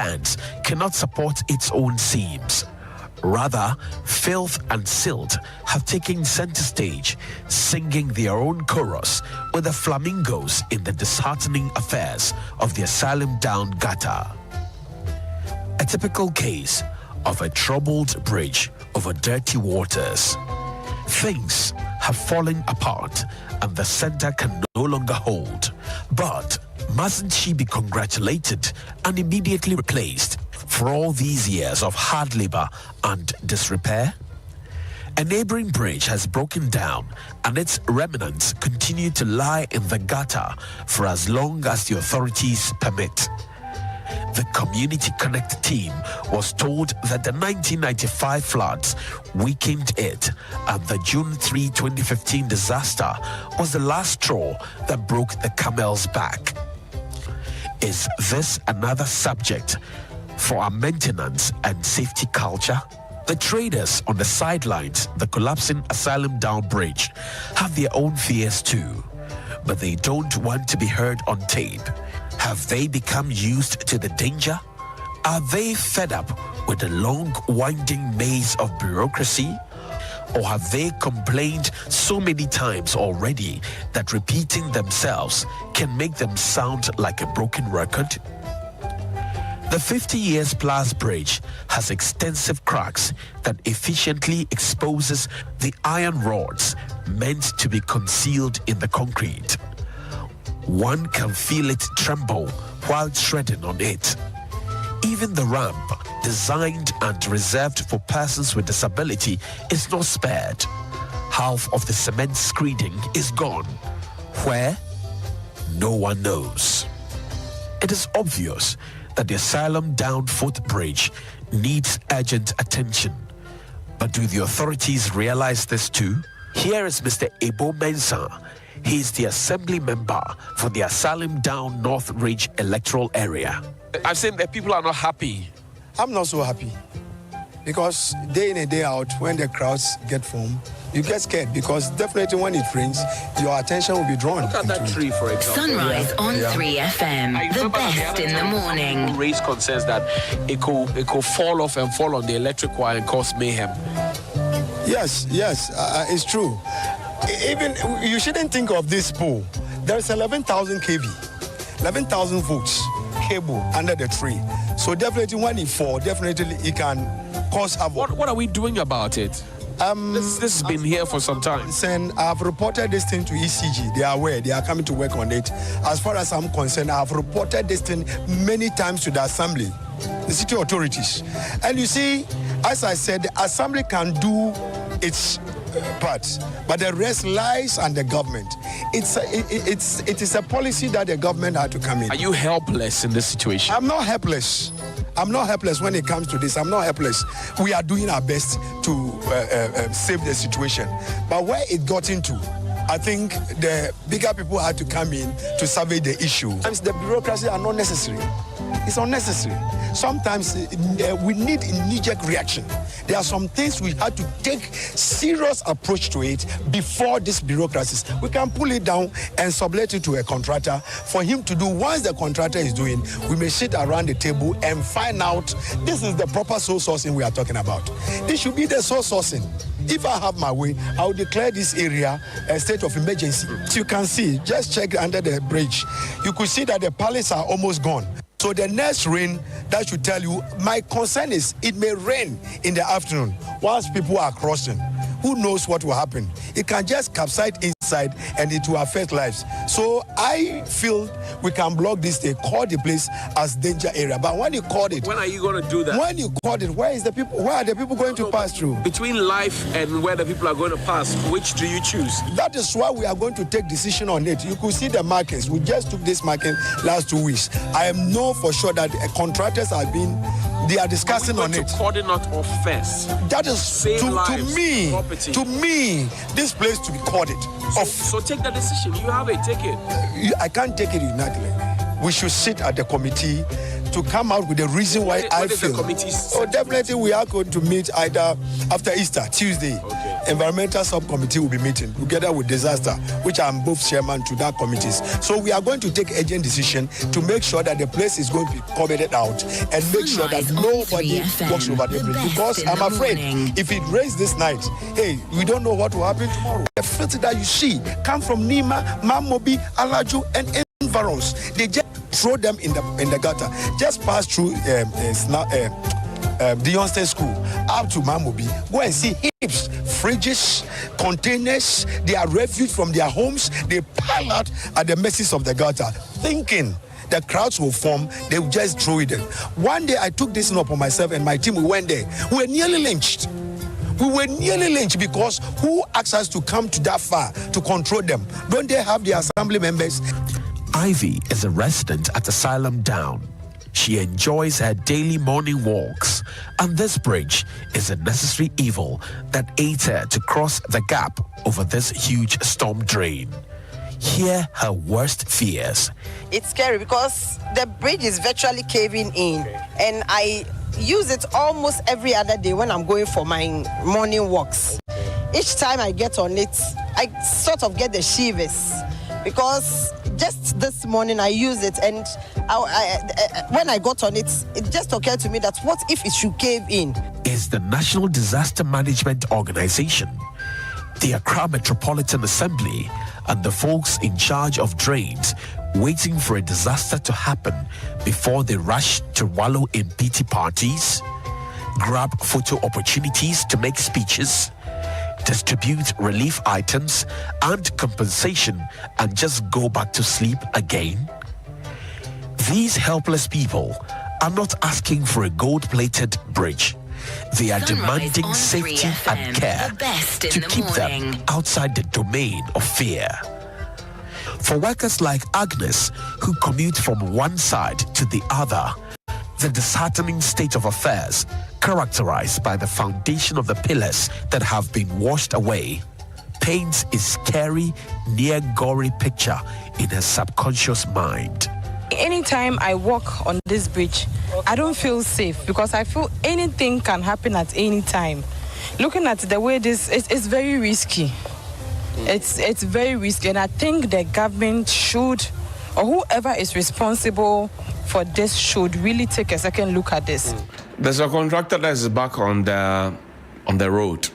hands cannot support its own seams. Rather, filth and silt have taken center stage, singing their own chorus with the flamingos in the disheartening affairs of the asylum down gutter. A typical case of a troubled bridge over dirty waters. Things have fallen apart and the center can no longer hold. But mustn't she be congratulated and immediately replaced for all these years of hard labor and disrepair? A neighboring bridge has broken down and its remnants continue to lie in the gutter for as long as the authorities permit. The Community Connect team was told that the 1995 floods weakened it and the June 3, 2015 disaster was the last straw that broke the camel's back. Is this another subject for our maintenance and safety culture? The traders on the sidelines, the collapsing Asylum Down Bridge, have their own fears too, but they don't want to be heard on tape. Have they become used to the danger? Are they fed up with the long, winding maze of bureaucracy? Or have they complained so many times already that repeating themselves can make them sound like a broken record? The 50 years plus bridge has extensive cracks that efficiently exposes the iron rods meant to be concealed in the concrete. One can feel it tremble while treading on it. Even the ramp, designed and reserved for persons with disability, is not spared. Half of the cement screening is gone. Where? No one knows. It is obvious that the Asylum Down footbridge needs urgent attention. But do the authorities realize this too? Here is Mr. Ebo Mensah. He is the assembly member for the Asylum Down North Ridge electoral area. I've seen that people are not happy. I'm not so happy because day in and day out, when the crowds get formed, you get scared because definitely when it rains, your attention will be drawn. Look at that tree, for example. Sunrise on 3FM, the best in the morning. Raised concerns that it could fall off and fall on the electric wire and cause mayhem. Yes, it's true. Even you shouldn't think of this pole. There's 11,000 kV, 11,000 volts cable under the tree. So definitely when it falls, definitely it can cause havoc. What are we doing about it? This has been here for some time. I've reported this thing to ECG. They are aware. They are coming to work on it. As far as I'm concerned, I've reported this thing many times to the assembly, the city authorities. And you see, as I said, the assembly can do its part, but the rest lies on the government. It is a policy that the government had to come in. Are you helpless in this situation? I'm not helpless. I'm not helpless when it comes to this. I'm not helpless. We are doing our best to save the situation. But where it got into, I think the bigger people had to come in to survey the issue. Sometimes the bureaucracy are not necessary. It's unnecessary. Sometimes we need immediate reaction. There are some things we had to take serious approach to it before these bureaucracies. We can pull it down and sublet it to a contractor for him to do. Once the contractor is doing, we may sit around the table and find out this is the proper source sourcing we are talking about. This should be the source sourcing. If I have my way, I will declare this area a state of emergency. As you can see, just check under the bridge. You could see that the pallets are almost gone. So the next rain, that should tell you, my concern is it may rain in the afternoon whilst people are crossing. Who knows what will happen? It can just capsize inside and it will affect lives. So I feel we can block this. They call the place as danger area. But when you call it... When are you going to do that? When you call it, where are the people going to pass through? Between life and where the people are going to pass, which do you choose? That is why we are going to take decision on it. You could see the markings. We just took this marking last 2 weeks. I am know for sure that contractors have been... They are discussing on it. To coordinate off first. That is to me, this place to be corded off. So take the decision. You have it. Take it. I can't take it uniquely. We should sit at the committee to come out with the reason why I feel. Oh, definitely we are going to meet either after Easter, Tuesday. Okay. Environmental subcommittee will be meeting together with disaster, which I'm both chairman to that committees. So we are going to take urgent decision to make sure that the place is going to be covered out and make sure that Sunrise on nobody 3FM, walks over the the bridge. best Because in I'm the afraid morning. if it rains this night, hey, we don't know what will happen tomorrow. The filth that you see come from Nima, Mamobi, Alaju, and environs. They just throw them in the gutter. Just pass through Deonston School up to Mamobi. Go and see heaps, fridges, containers. They are refuge from their homes. They pile out at the messes of the gutter, thinking the crowds will form. They will just throw it in. One day I took this upon myself and my team. We went there. We were nearly lynched. Because who asked us to come to that far to control them? Don't they have the assembly members? Ivy is a resident at Asylum Down. She enjoys her daily morning walks, and this bridge is a necessary evil that aids her to cross the gap over this huge storm drain. Hear her worst fears. It's scary because the bridge is virtually caving in, and I use it almost every other day when I'm going for my morning walks. Each time I get on it, I sort of get the shivers because just this morning I used it, and when I got on it, it just occurred to me that what if it should cave in? Is the National Disaster Management Organization, the Accra Metropolitan Assembly, and the folks in charge of drains waiting for a disaster to happen before they rush to wallow in pity parties, grab photo opportunities to make speeches, distribute relief items and compensation, and just go back to sleep again? These helpless people are not asking for a gold-plated bridge. They are Sunrise demanding on safety 3FM, and care the best in to the keep morning. them outside the domain of fear. For workers like Agnes, who commute from one side to the other, the disheartening state of affairs, characterized by the foundation of the pillars that have been washed away, paints a scary, near gory picture in her subconscious mind. Anytime I walk on this bridge, I don't feel safe because I feel anything can happen at any time. Looking at the way this is, it's very risky. It's very risky, and I think the government should, or whoever is responsible for this, should really take a second look at this. There's a contractor that is back on the road,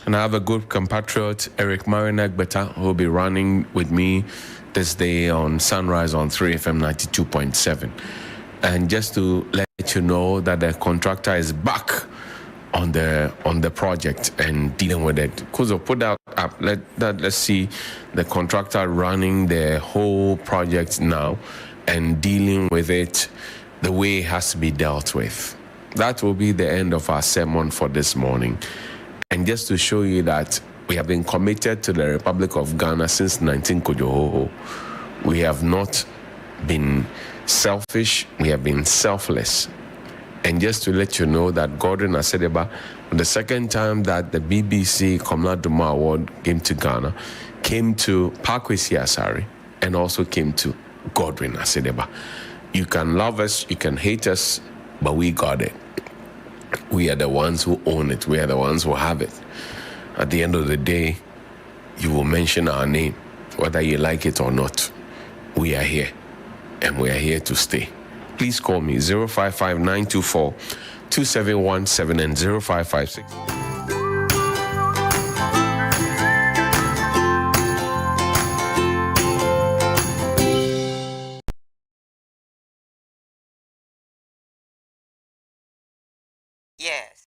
and I have a good compatriot, Eric Marinegbeta, who will be running with me this day on Sunrise on 3FM 92.7. And just to let you know that the contractor is back on the project and dealing with it. Kuzo, put that up. Let's see the contractor running the whole project now and dealing with it the way it has to be dealt with. That will be the end of our sermon for this morning. And just to show you that we have been committed to the Republic of Ghana since 19 Kojohoho. We have not been selfish, we have been selfless. And just to let you know that Godwin Asedeba, the second time that the BBC Komla Duma Award came to Ghana, came to Parkwesi Asari and also came to Godwin Asedeba. You can love us, you can hate us, but we got it. We are the ones who own it. We are the ones who have it. At the end of the day, you will mention our name, whether you like it or not. We are here, and we are here to stay. Please call me 055-924-2717 and 0556. Yes.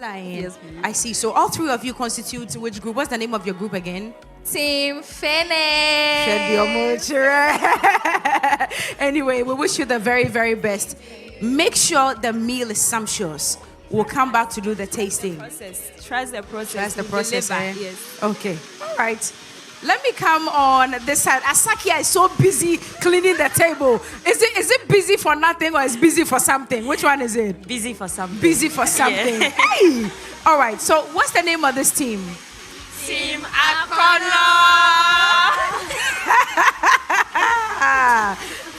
Yes, I see. So all three of you constitute which group? What's the name of your group again? Team Finish. Anyway, we wish you the very, very best. Make sure the meal is sumptuous. We'll come back to do the tasting. Trust the process. Trust the process. Yes. Okay. All right. Let me come on this side. Asakia is so busy cleaning the table. Is it busy for nothing or is busy for something? Which one is it? Busy for something. Busy for something. Hey! All right. So what's the name of this team? Team Akono.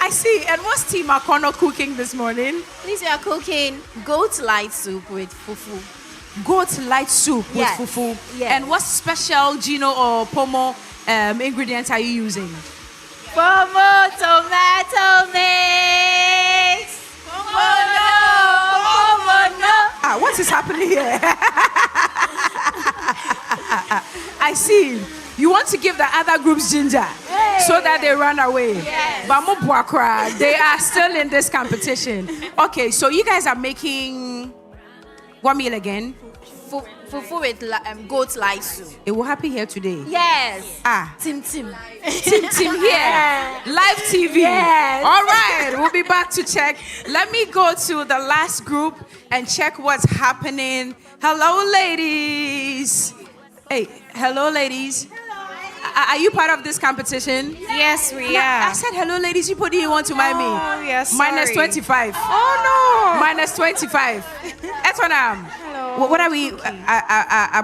I see. And what's Team Akono cooking this morning? Please, we are cooking goat light soup with fufu. Goat light soup Yes. with fufu. Yes. And what special Gino or Pomo ingredients are you using? Pomo tomato mix. Pomo no. What is happening here? I see. You want to give the other groups ginger so that they run away. Yes. But mo buakra, they are still in this competition. Okay, so you guys are making what meal again? Fufu with goat light soup. It will happen here today. Yes. Team Tim. here. Live TV. Yes. All right, we'll be back to check. Let me go to the last group and check what's happening. Hello, ladies. Hey, hello, ladies. Are you part of this competition? Yes, we No, are. I said hello, ladies. You didn't want to mind me. Oh, yes. Minus sorry. 25. Oh no. Minus 25. That's what I'm. Hello. What are we?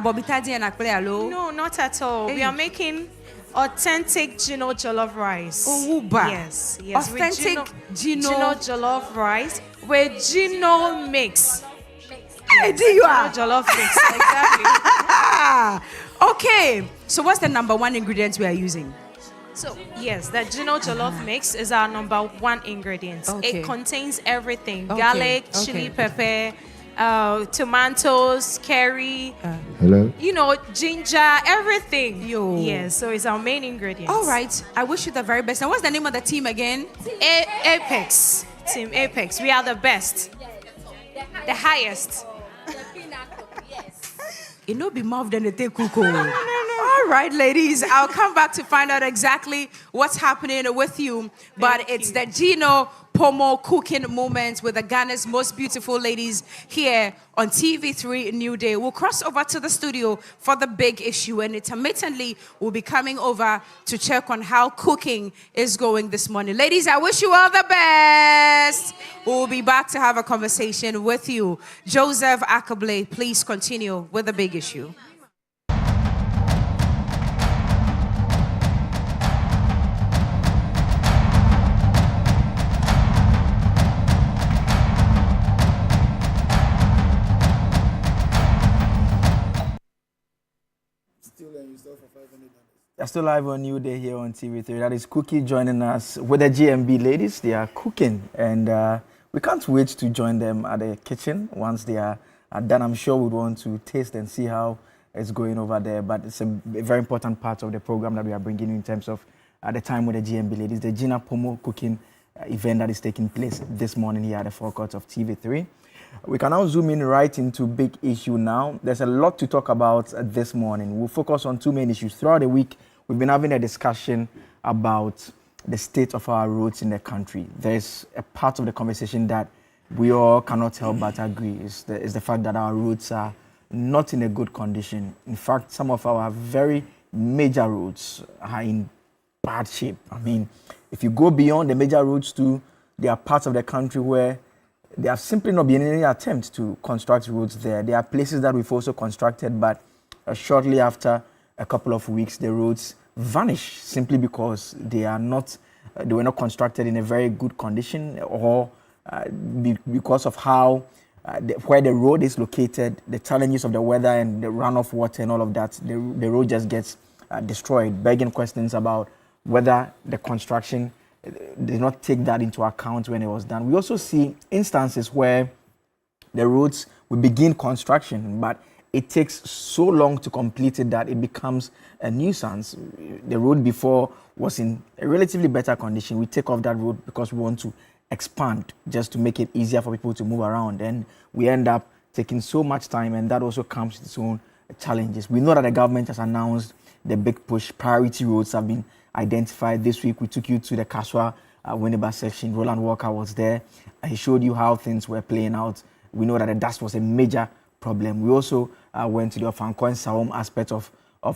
Bobby Tadi and Akple, hello? No, not at all. We Hey. are making authentic Gino jollof rice. Oh, Uba. Yes. Authentic with Gino. Gino jollof rice with Gino mix. Hey, there you Gino are. jollof mix. Exactly. Okay. So what's the number one ingredient we are using? So yes, the Gino jollof mix is our number one ingredient. Okay. It contains everything: Okay, garlic, okay. chili pepper, tomatoes, curry. Hello. You know, ginger, everything. Yo. Yes. So it's our main ingredient. All right. I wish you the very best. And what's the name of the team again? Apex. Team Apex. We are the best. The highest. It no be more than a take cuckoo. All right, ladies. I'll come back to find out exactly what's happening with you. But it's the Gino Pomo cooking moment with the Ghana's most beautiful ladies here on TV3 New Day. We'll cross over to the studio for the big issue, and intermittently we'll be coming over to check on how cooking is going this morning. Ladies, I wish you all the best. We'll be back to have a conversation with you. Joseph Akable, please continue with the big issue. They're still live on New Day here on TV3. That is Cookie joining us with the GMB ladies. They are cooking, and we can't wait to join them at the kitchen. Once they are done, I'm sure we'd want to taste and see how it's going over there. But it's a very important part of the program that we are bringing in terms of the time with the GMB ladies. The Gino Pomo cooking event that is taking place this morning here at the forecourt of TV3. We can now zoom in right into big issue now. There's a lot to talk about this morning. We'll focus on two main issues. Throughout the week, we've been having a discussion about the state of our roads in the country. There's a part of the conversation that we all cannot help but agree is the fact that our roads are not in a good condition. In fact, some of our very major roads are in bad shape. I mean, if you go beyond the major roads too, there are parts of the country where there have simply not been any attempt to construct roads there. There are places that we've also constructed, but shortly after a couple of weeks, the roads vanish simply because they were not constructed in a very good condition, or because of how where the road is located, the challenges of the weather and the runoff water and all of that. The road just gets destroyed, begging questions about whether the construction did not take that into account when it was done. We also see instances where the roads will begin construction, but it takes so long to complete it that it becomes a nuisance. The road before was in a relatively better condition. We take off that road because we want to expand just to make it easier for people to move around, and we end up taking so much time, and that also comes with its own challenges. We know that the government has announced the big push. Priority roads have been identified. This week, we took you to the Kaswa Winneba section. Roland Walker was there. He showed you how things were playing out. We know that the dust was a major problem. We also went to the Ofanko and Sawom aspect of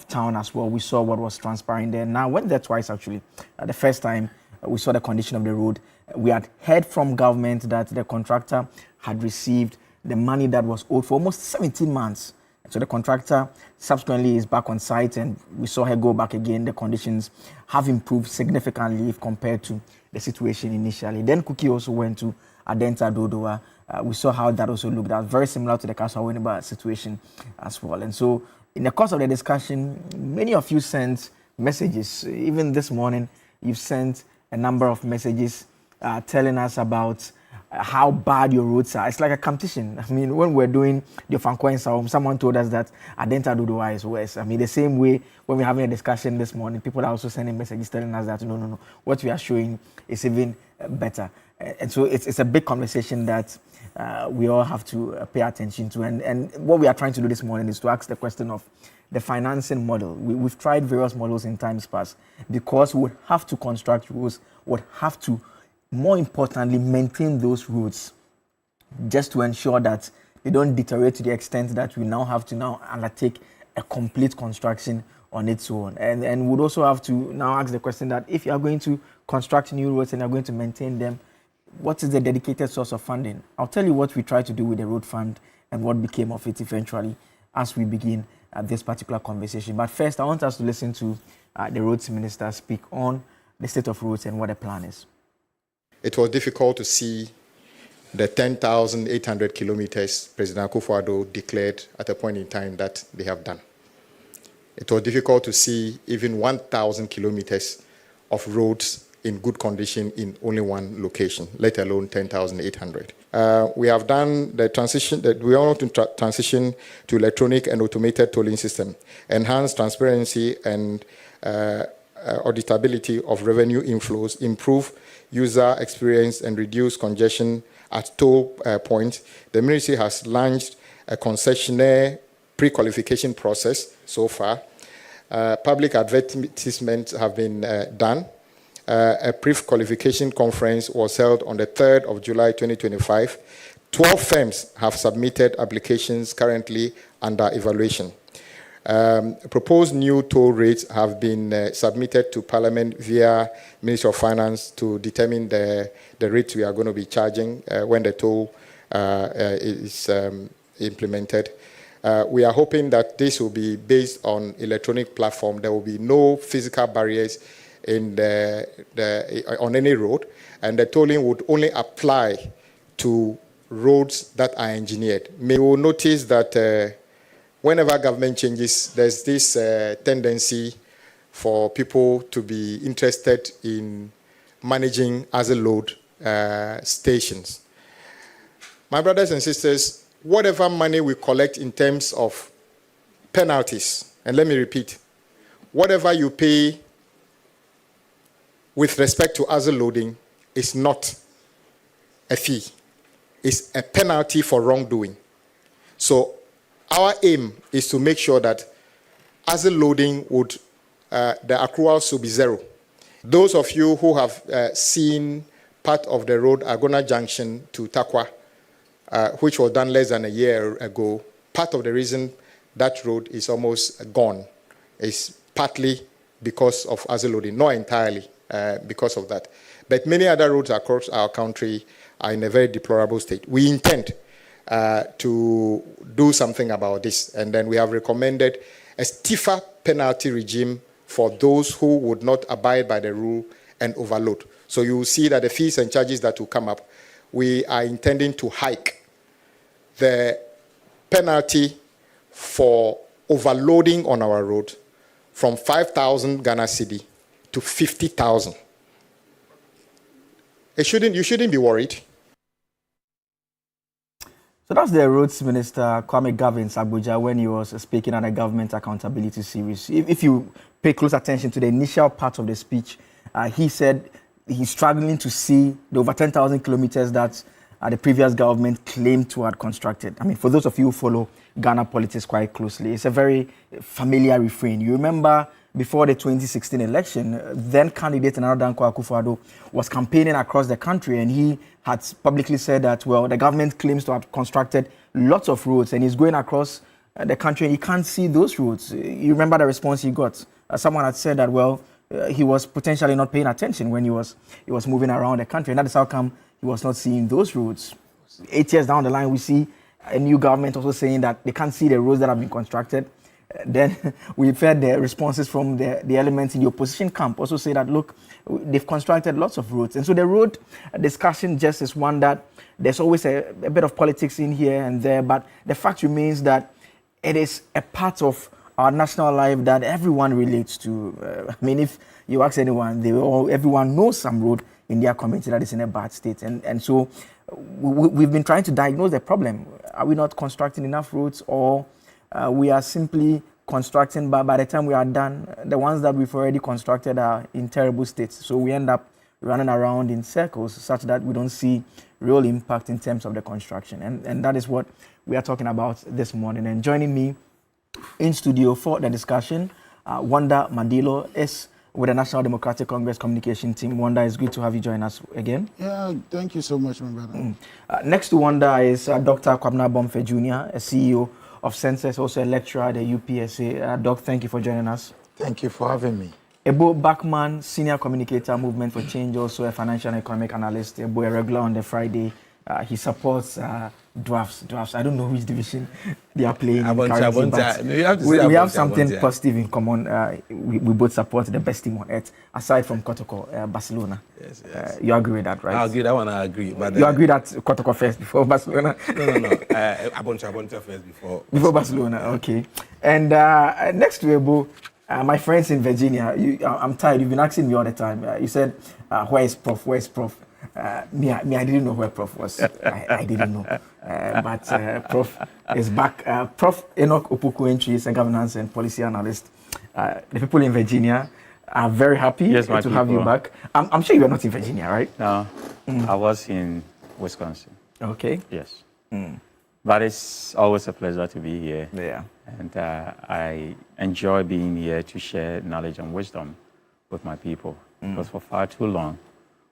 town as well. We saw what was transpiring there. Now, I went there twice actually. The first time, we saw the condition of the road. We had heard from government that the contractor had received the money that was owed for almost 17 months. So the contractor subsequently is back on site, and we saw her go back again. The conditions have improved significantly if compared to the situation initially. Then Cookie also went to Adenta Dodoa. We saw how that also looked at, very similar to the Kaswa Winneba situation as well. And so in the course of the discussion, many of you sent messages. Even this morning, you've sent a number of messages telling us about how bad your roads are. It's like a competition. I mean, when we're doing the Ofanko and Sawom, someone told us that Adenta Dodoa is worse. I mean, the same way when we're having a discussion this morning, people are also sending messages telling us that no, what we are showing is even better. And so it's a big conversation that we all have to pay attention to. And what we are trying to do this morning is to ask the question of the financing model. We've tried various models in times past, because we would have to construct roads, would have to, more importantly, maintain those roads just to ensure that they don't deteriorate to the extent that we now have to now undertake a complete construction on its own. And we'd also have to now ask the question that if you are going to construct new roads and you're going to maintain them, what is the dedicated source of funding? I'll tell you what we tried to do with the road fund and what became of it eventually as we begin this particular conversation. But first, I want us to listen to the roads minister speak on the state of roads and what the plan is. It was difficult to see the 10,800 kilometers President Akufo-Addo declared at a point in time that they have done. It was difficult to see even 1,000 kilometers of roads in good condition in only one location, let alone 10,800. We have done the transition, we want to transition to electronic and automated tolling system, enhance transparency and auditability of revenue inflows, improve user experience and reduce congestion at toll points. The ministry has launched a concessionaire pre-qualification process so far. Public advertisements have been done. A pre-qualification conference was held on the 3rd of July 2025. 12 firms have submitted applications currently under evaluation. Proposed new toll rates have been submitted to Parliament via Ministry of Finance to determine the rates we are going to be charging when the toll is implemented. We are hoping that this will be based on electronic platform. There will be no physical barriers in on any road, and the tolling would only apply to roads that are engineered. You will notice that whenever government changes, there's this tendency for people to be interested in managing as a load stations. My brothers and sisters, whatever money we collect in terms of penalties, and let me repeat, whatever you pay with respect to as a loading is not a fee. It's a penalty for wrongdoing. So our aim is to make sure that as a loading would, the accruals will be zero. Those of you who have seen part of the road Agona Junction to Takwa, which was done less than a year ago, part of the reason that road is almost gone is partly because of as a loading, not entirely because of that. But many other roads across our country are in a very deplorable state. We intend to do something about this, and then we have recommended a stiffer penalty regime for those who would not abide by the rule and overload. So you will see that the fees and charges that will come up, we are intending to hike the penalty for overloading on our road from 5,000 Ghana cedi to 50,000. You shouldn't be worried. So that's the roads minister, Kwame Gavins Abuja, when he was speaking at a government accountability series. If you pay close attention to the initial part of the speech, he said he's struggling to see the over 10,000 kilometers that the previous government claimed to have constructed. I mean, for those of you who follow Ghana politics quite closely, it's a very familiar refrain. You remember before the 2016 election, then candidate Nana Dankwa Akufo-Addo was campaigning across the country, and he had publicly said that, well, the government claims to have constructed lots of roads, and he's going across the country and he can't see those roads. You remember the response he got? Someone had said that, well, he was potentially not paying attention when he was moving around the country, and that is how come he was not seeing those roads. 8 years down the line, we see a new government also saying that they can't see the roads that have been constructed. Then we've heard the responses from the elements in the opposition camp also say that, look, they've constructed lots of roads. And so the road discussion just is one that there's always a bit of politics in here and there, but the fact remains that it is a part of our national life that everyone relates to. I mean, if you ask anyone, everyone knows some road in their community that is in a bad state. And so we've been trying to diagnose the problem. Are we not constructing enough roads, or we are simply constructing, but by the time we are done, the ones that we've already constructed are in terrible states. So we end up running around in circles such that we don't see real impact in terms of the construction. And that is what we are talking about this morning. And joining me in studio for the discussion, Wanda Madilo is with the National Democratic Congress communication team. Wanda, it's good to have you join us again. Yeah, thank you so much, my brother. Next to Wanda is Dr. Kwabena Bomfe Jr., a CEO of Census, also a lecturer at the UPSA. Doc, thank you for joining us. Thank you for having me. Ebo Bachman, senior communicator, Movement for Change, also a financial and economic analyst. Ebo, a regular on the Friday. He supports drafts. I don't know which division they are playing. We have something positive in common. We both support the best team on earth, aside from Kotoko, Barcelona. Yes. You agree with that, right? I agree. That one I agree. But you agree that Kotoko first before Barcelona? No. Aboncha first before Barcelona. Okay. And next to Ebo, my friends in Virginia, I'm tired. You've been asking me all the time. You said, where is Prof? Where is Prof? Me, I didn't know where Prof was. I didn't know. But Prof is back. Prof Enoch Opoku-Entry is a governance and policy analyst. The people in Virginia are very happy to have you back. I'm sure you are not in Virginia, right? No, I was in Wisconsin. Okay. Yes. But it's always a pleasure to be here. Yeah. And I enjoy being here to share knowledge and wisdom with my people. Because for far too long,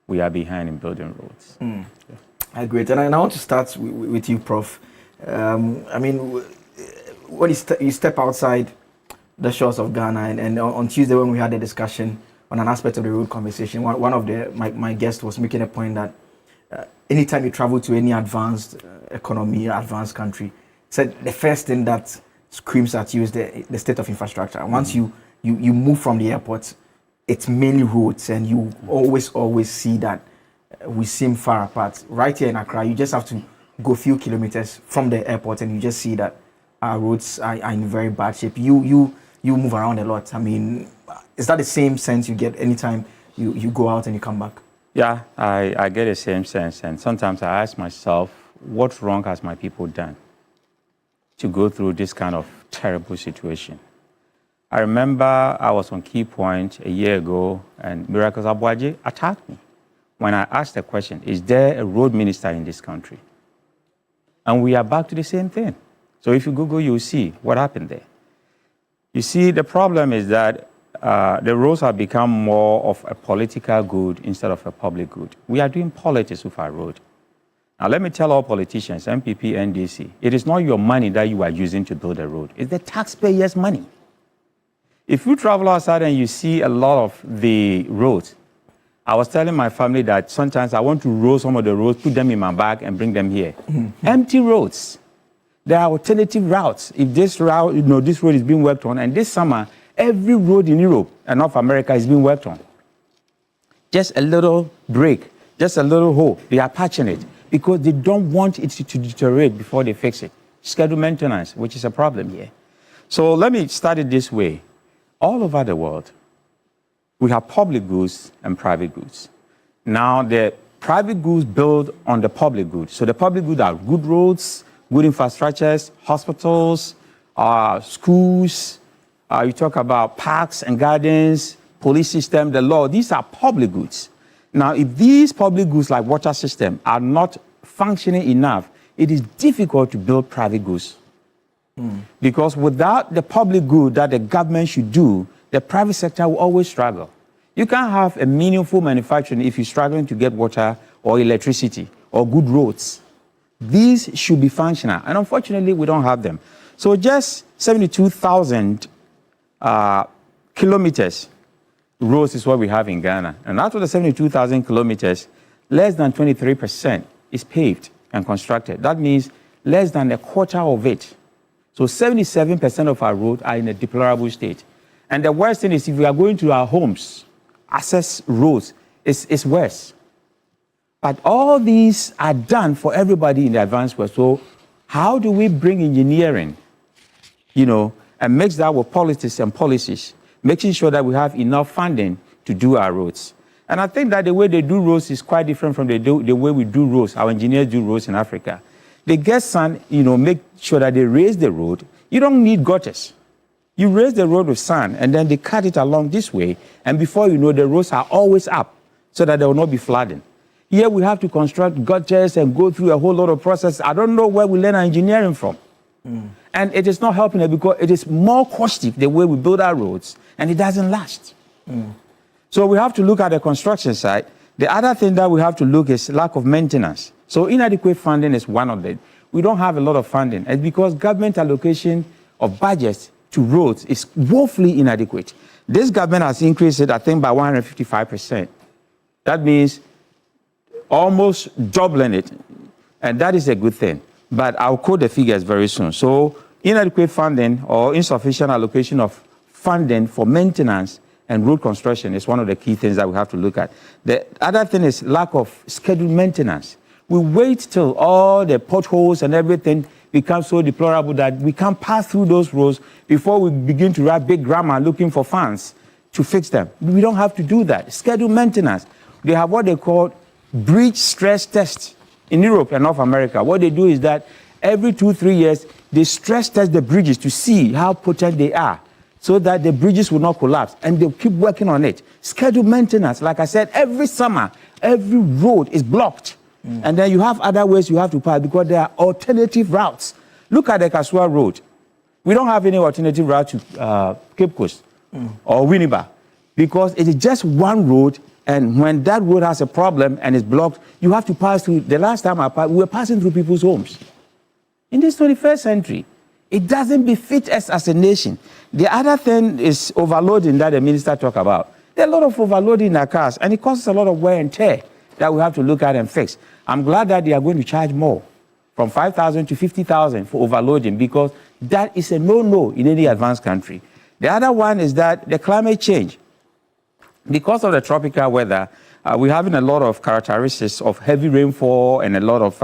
we are behind in building roads. Yeah. Great. And I want to start with you, Prof. I mean, when you step outside the shores of Ghana, and on Tuesday when we had a discussion on an aspect of the road conversation, one of my guests was making a point that anytime you travel to any advanced economy, advanced country, said the first thing that screams at you is the state of infrastructure. And once you move from the airport, it's mainly roads, and you always see that we seem far apart. Right here in Accra, you just have to go a few kilometers from the airport, and you just see that our roads are in very bad shape. You move around a lot. I mean, is that the same sense you get anytime you go out and you come back? Yeah, I get the same sense, and sometimes I ask myself, what wrong has my people done to go through this kind of terrible situation? I remember I was on Key Point a year ago, and Miracles Abuaje attacked me when I asked the question, is there a road minister in this country? And we are back to the same thing. So if you Google, you'll see what happened there. You see, the problem is that the roads have become more of a political good instead of a public good. We are doing politics with our road. Now, let me tell all politicians, MPP, NDC, it is not your money that you are using to build a road. It's the taxpayers' money. If you travel outside and you see a lot of the roads, I was telling my family that sometimes I want to roll some of the roads, put them in my bag and bring them here. Empty roads. There are alternative routes. If this route, this road is being worked on, and this summer, every road in Europe and North America is being worked on. Just a little break, just a little hole. They are patching it because they don't want it to deteriorate before they fix it. Schedule maintenance, which is a problem here. So let me start it this way. All over the world, we have public goods and private goods. Now, the private goods build on the public goods. So the public goods are good roads, good infrastructures, hospitals, schools. You talk about parks and gardens, police system, the law. These are public goods. Now, if these public goods like water system are not functioning enough, it is difficult to build private goods. Because without the public good that the government should do, the private sector will always struggle. You can't have a meaningful manufacturing if you're struggling to get water or electricity or good roads. These should be functional, and unfortunately, we don't have them. So just 72,000 kilometers roads is what we have in Ghana. And out of the 72,000 kilometers, less than 23% is paved and constructed. That means less than a quarter of it. So 77% of our roads are in a deplorable state. And the worst thing is if we are going to our homes, access roads, it's worse. But all these are done for everybody in the advanced world. So how do we bring engineering, and mix that with politics and policies, making sure that we have enough funding to do our roads? And I think that the way they do roads is quite different from the way we do roads. Our engineers do roads in Africa. They get sand, make sure that they raise the road. You don't need gutters. You raise the road with sand, and then they cut it along this way, and before you know, the roads are always up so that there will not be flooding. Here we have to construct gutters and go through a whole lot of process. I don't know where we learn our engineering from. And it is not helping it because it is more costly the way we build our roads, and it doesn't last. So we have to look at the construction side. The other thing that we have to look is lack of maintenance. So inadequate funding is one of them. We don't have a lot of funding. It's because government allocation of budgets to roads is woefully inadequate. This government has increased it, I think, by 155%. That means almost doubling it. And that is a good thing. But I'll quote the figures very soon. So inadequate funding or insufficient allocation of funding for maintenance and road construction is one of the key things that we have to look at. The other thing is lack of scheduled maintenance. We wait till all the potholes and everything become so deplorable that we can't pass through those roads before we begin to write big grammar looking for funds to fix them. We don't have to do that. Scheduled maintenance. They have what they call bridge stress tests in Europe and North America. What they do is that every 2-3 years, they stress test the bridges to see how potent they are so that the bridges will not collapse, and they'll keep working on it. Scheduled maintenance, like I said, every summer, every road is blocked. And then you have other ways you have to pass because there are alternative routes. Look at the Kasua Road. We don't have any alternative route to Cape Coast or Winneba because it is just one road, and when that road has a problem and is blocked, you have to pass through. The last time I passed, we were passing through people's homes. In this 21st century, it doesn't befit us as a nation. The other thing is overloading that the minister talked about. There are a lot of overloading in our cars, and it causes a lot of wear and tear that we have to look at and fix. I'm glad that they are going to charge more, from 5,000 to 50,000 for overloading, because that is a no-no in any advanced country. The other one is that the climate change. Because of the tropical weather, we're having a lot of characteristics of heavy rainfall and a lot of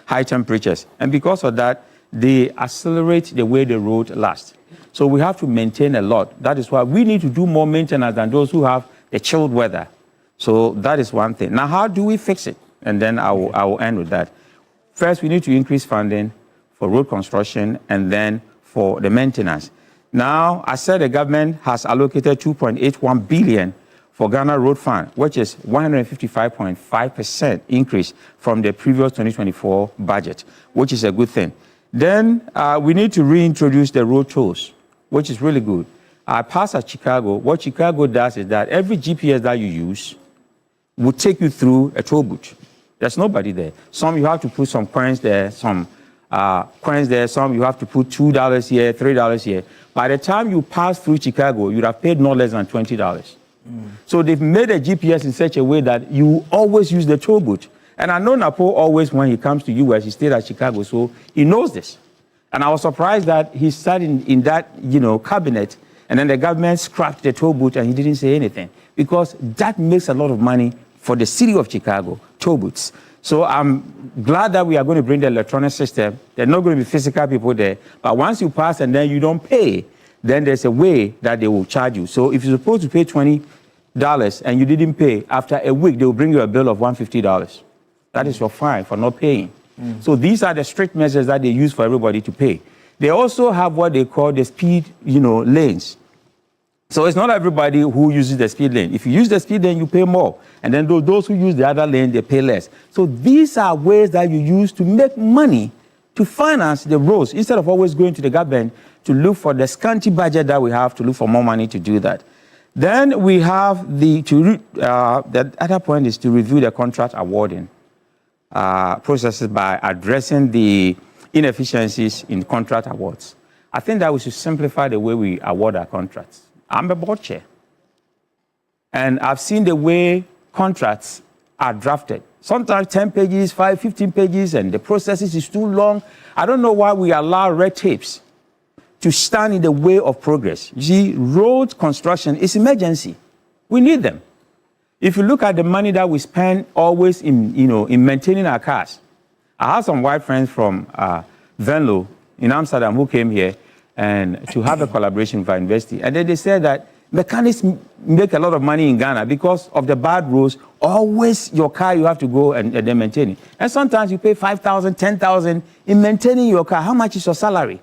high temperatures. And because of that, they accelerate the way the road lasts. So we have to maintain a lot. That is why we need to do more maintenance than those who have the chilled weather. So that is one thing. Now, how do we fix it? And then I will end with that. First, we need to increase funding for road construction and then for the maintenance. Now, I said the government has allocated 2.81 billion for Ghana Road Fund, which is 155.5% increase from the previous 2024 budget, which is a good thing. Then we need to reintroduce the road tolls, which is really good. I passed at Chicago. What Chicago does is that every GPS that you use will take you through a toll booth. There's nobody there. Some you have to put some coins there, some coins there, some you have to put $2 here, $3 here. By the time you pass through Chicago, you'd have paid no less than $20. So they've made a GPS in such a way that you always use the toll booth. And I know Napo always, when he comes to US, he stayed at Chicago, so he knows this. And I was surprised that he sat in that, cabinet, and then the government scrapped the toll booth and he didn't say anything, because that makes a lot of money for the city of Chicago, toll booths. So I'm glad that we are going to bring the electronic system. There are not going to be physical people there. But once you pass and then you don't pay, then there's a way that they will charge you. So if you're supposed to pay $20 and you didn't pay, after a week, they will bring you a bill of $150. That is your fine for not paying. So these are the strict measures that they use for everybody to pay. They also have what they call the speed, lanes. So it's not everybody who uses the speed lane. If you use the speed lane, you pay more. And then those who use the other lane, they pay less. So these are ways that you use to make money to finance the roads instead of always going to the government to look for the scanty budget that we have to look for more money to do that. Then we have the other point is to review the contract awarding processes by addressing the inefficiencies in contract awards. I think that we should simplify the way we award our contracts. I'm a board chair, and I've seen the way contracts are drafted. Sometimes 10 pages, 15 pages, and the process is too long. I don't know why we allow red tapes to stand in the way of progress. You see, road construction is emergency. We need them. If you look at the money that we spend always in maintaining our cars. I have some white friends from Venlo in Amsterdam who came here and to have a collaboration with our university. And then they said that mechanics make a lot of money in Ghana because of the bad roads. Always your car, you have to go and then maintain it. And sometimes you pay 5,000, 10,000 in maintaining your car. How much is your salary?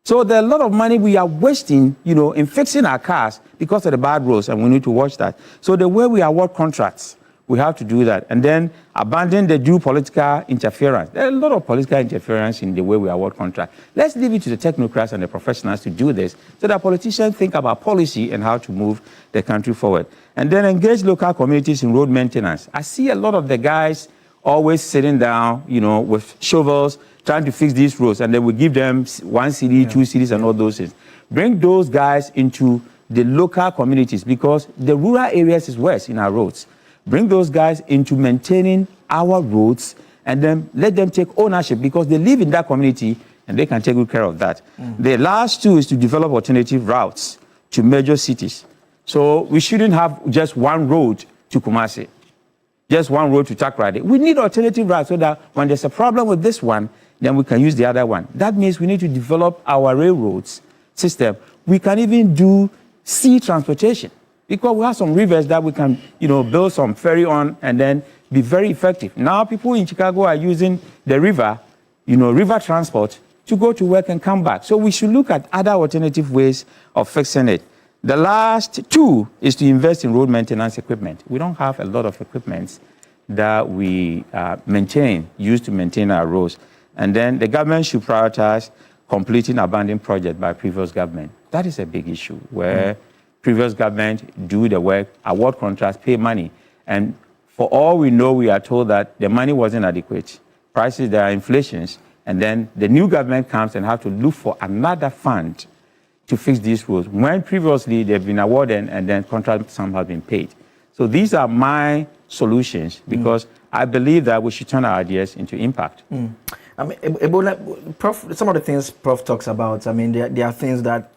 So there are a lot of money we are wasting, in fixing our cars because of the bad roads, and we need to watch that. So the way we award contracts, we have to do that. And then abandon the due political interference. There are a lot of political interference in the way we award contracts. Let's leave it to the technocrats and the professionals to do this so that politicians think about policy and how to move the country forward. And then engage local communities in road maintenance. I see a lot of the guys always sitting down, with shovels, trying to fix these roads, and then we give them 1 CD, 2 CDs, and all those things. Bring those guys into the local communities because the rural areas is worse in our roads. Bring those guys into maintaining our roads and then let them take ownership because they live in that community and they can take good care of that. The last two is to develop alternative routes to major cities. So we shouldn't have just one road to Kumasi, just one road to Takoradi. We need alternative routes so that when there's a problem with this one, then we can use the other one. That means we need to develop our railroads system. We can even do sea transportation because we have some rivers that we can, build some ferry on and then be very effective. Now people in Chicago are using the river, river transport to go to work and come back. So we should look at other alternative ways of fixing it. The last two is to invest in road maintenance equipment. We don't have a lot of equipment that we use to maintain our roads. And then the government should prioritize completing abandoned projects by previous government. That is a big issue where previous government do the work, award contracts, pay money. And for all we know, we are told that the money wasn't adequate. Prices, there are inflations. And then the new government comes and have to look for another fund to fix these roads. When previously they've been awarded and then contract sum has been paid. So these are my solutions because I believe that we should turn our ideas into impact. I mean, Ebola, Prof, some of the things Prof talks about, there are things that,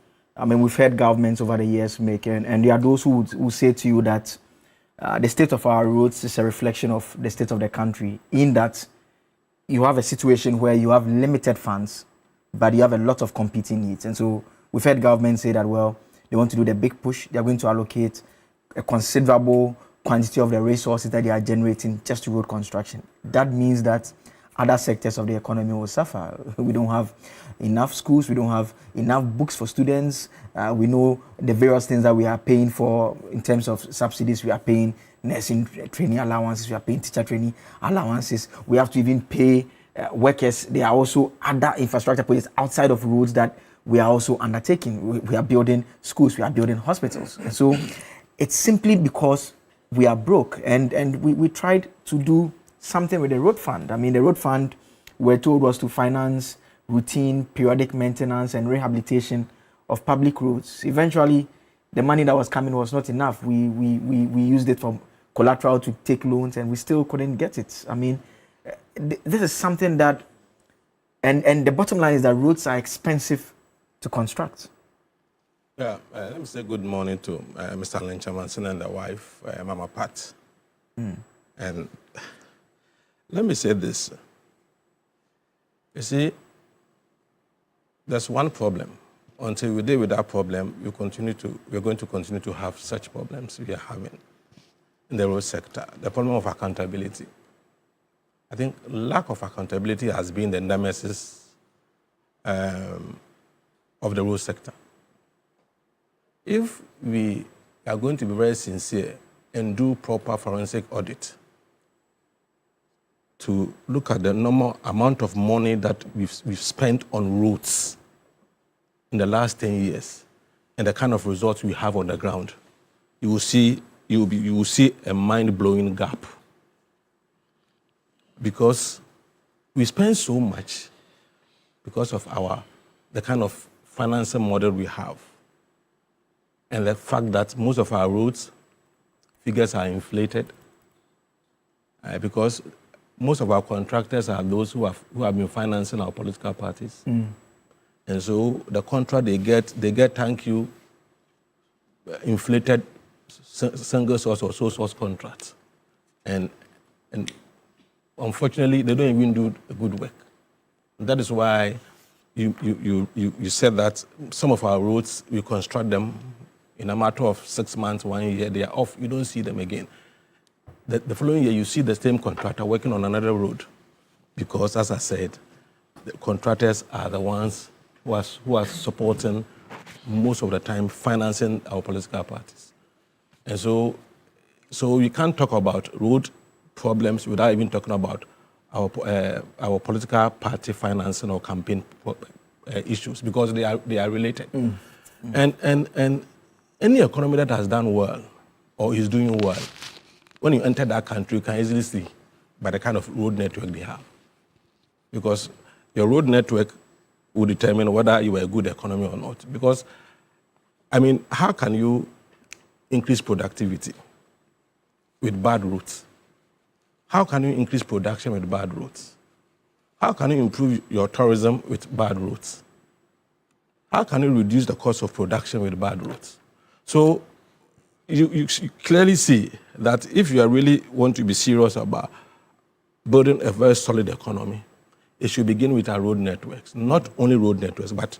we've heard governments over the years make, and there are those who say to you that the state of our roads is a reflection of the state of the country, in that you have a situation where you have limited funds, but you have a lot of competing needs. And so we've heard governments say that, well, they want to do the big push, they're going to allocate a considerable quantity of the resources that they are generating just to road construction. That means that other sectors of the economy will suffer. We don't have enough schools, we don't have enough books for students. We know the various things that we are paying for in terms of subsidies. We are paying nursing training allowances, we are paying teacher training allowances. We have to even pay workers. There are also other infrastructure projects outside of roads that we are also undertaking. We are building schools, we are building hospitals. And so it's simply because we are broke, and we tried to do something with the road fund. The road fund, we're told, was to finance routine, periodic maintenance and rehabilitation of public roads. Eventually, the money that was coming was not enough. We used it for collateral to take loans, and we still couldn't get it. This is something that, and the bottom line is that roads are expensive to construct. Yeah, let me say good morning to Mr. Lynchamanson and the wife, Mama Pat. And let me say this. You see, there's one problem. Until we deal with that problem, we're going to continue to have such problems we are having in the road sector. The problem of accountability. I think lack of accountability has been the nemesis of the road sector. if we are going to be very sincere and do proper forensic audit to look at the normal amount of money that we've spent on roads in the last 10 years and the kind of results we have on the ground, you will see a mind-blowing gap. Because we spend so much because of the kind of financial model we have and the fact that most of our roads figures are inflated because most of our contractors are those who have been financing our political parties. And so the contract they get thank you, inflated single source or sole source contracts. And unfortunately, they don't even do good work. That is why you said that some of our roads, we construct them in a matter of 6 months, 1 year, they are off. You don't see them again. The following year, you see the same contractor working on another road because, as I said, the contractors are the ones who are supporting, most of the time, financing our political parties. And so we can't talk about road problems without even talking about our political party financing or campaign issues because they are related. And any economy that has done well or is doing well, when you enter that country, you can easily see by the kind of road network they have. Because your road network will determine whether you are a good economy or not. Because, I mean, how can you increase productivity with bad roads? How can you increase production with bad roads? How can you improve your tourism with bad roads? How can you reduce the cost of production with bad roads? So you clearly see that if you really want to be serious about building a very solid economy, it should begin with our road networks. Not only road networks, but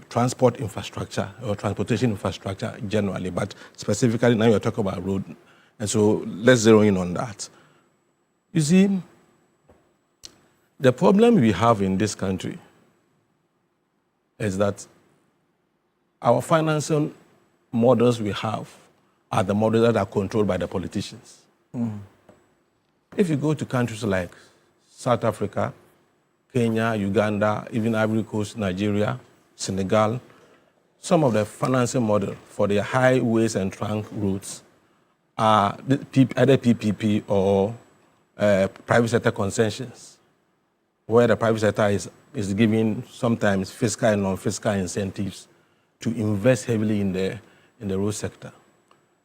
transport infrastructure or transportation infrastructure generally, but specifically now you're talking about road. And so let's zero in on that. You see, the problem we have in this country is that our financial models we have are the models that are controlled by the politicians. If you go to countries like South Africa, Kenya, Uganda, even Ivory Coast, Nigeria, Senegal, some of the financing model for the highways and trunk routes are either PPP or private sector concessions, where the private sector is giving sometimes fiscal and non-fiscal incentives to invest heavily in the road sector.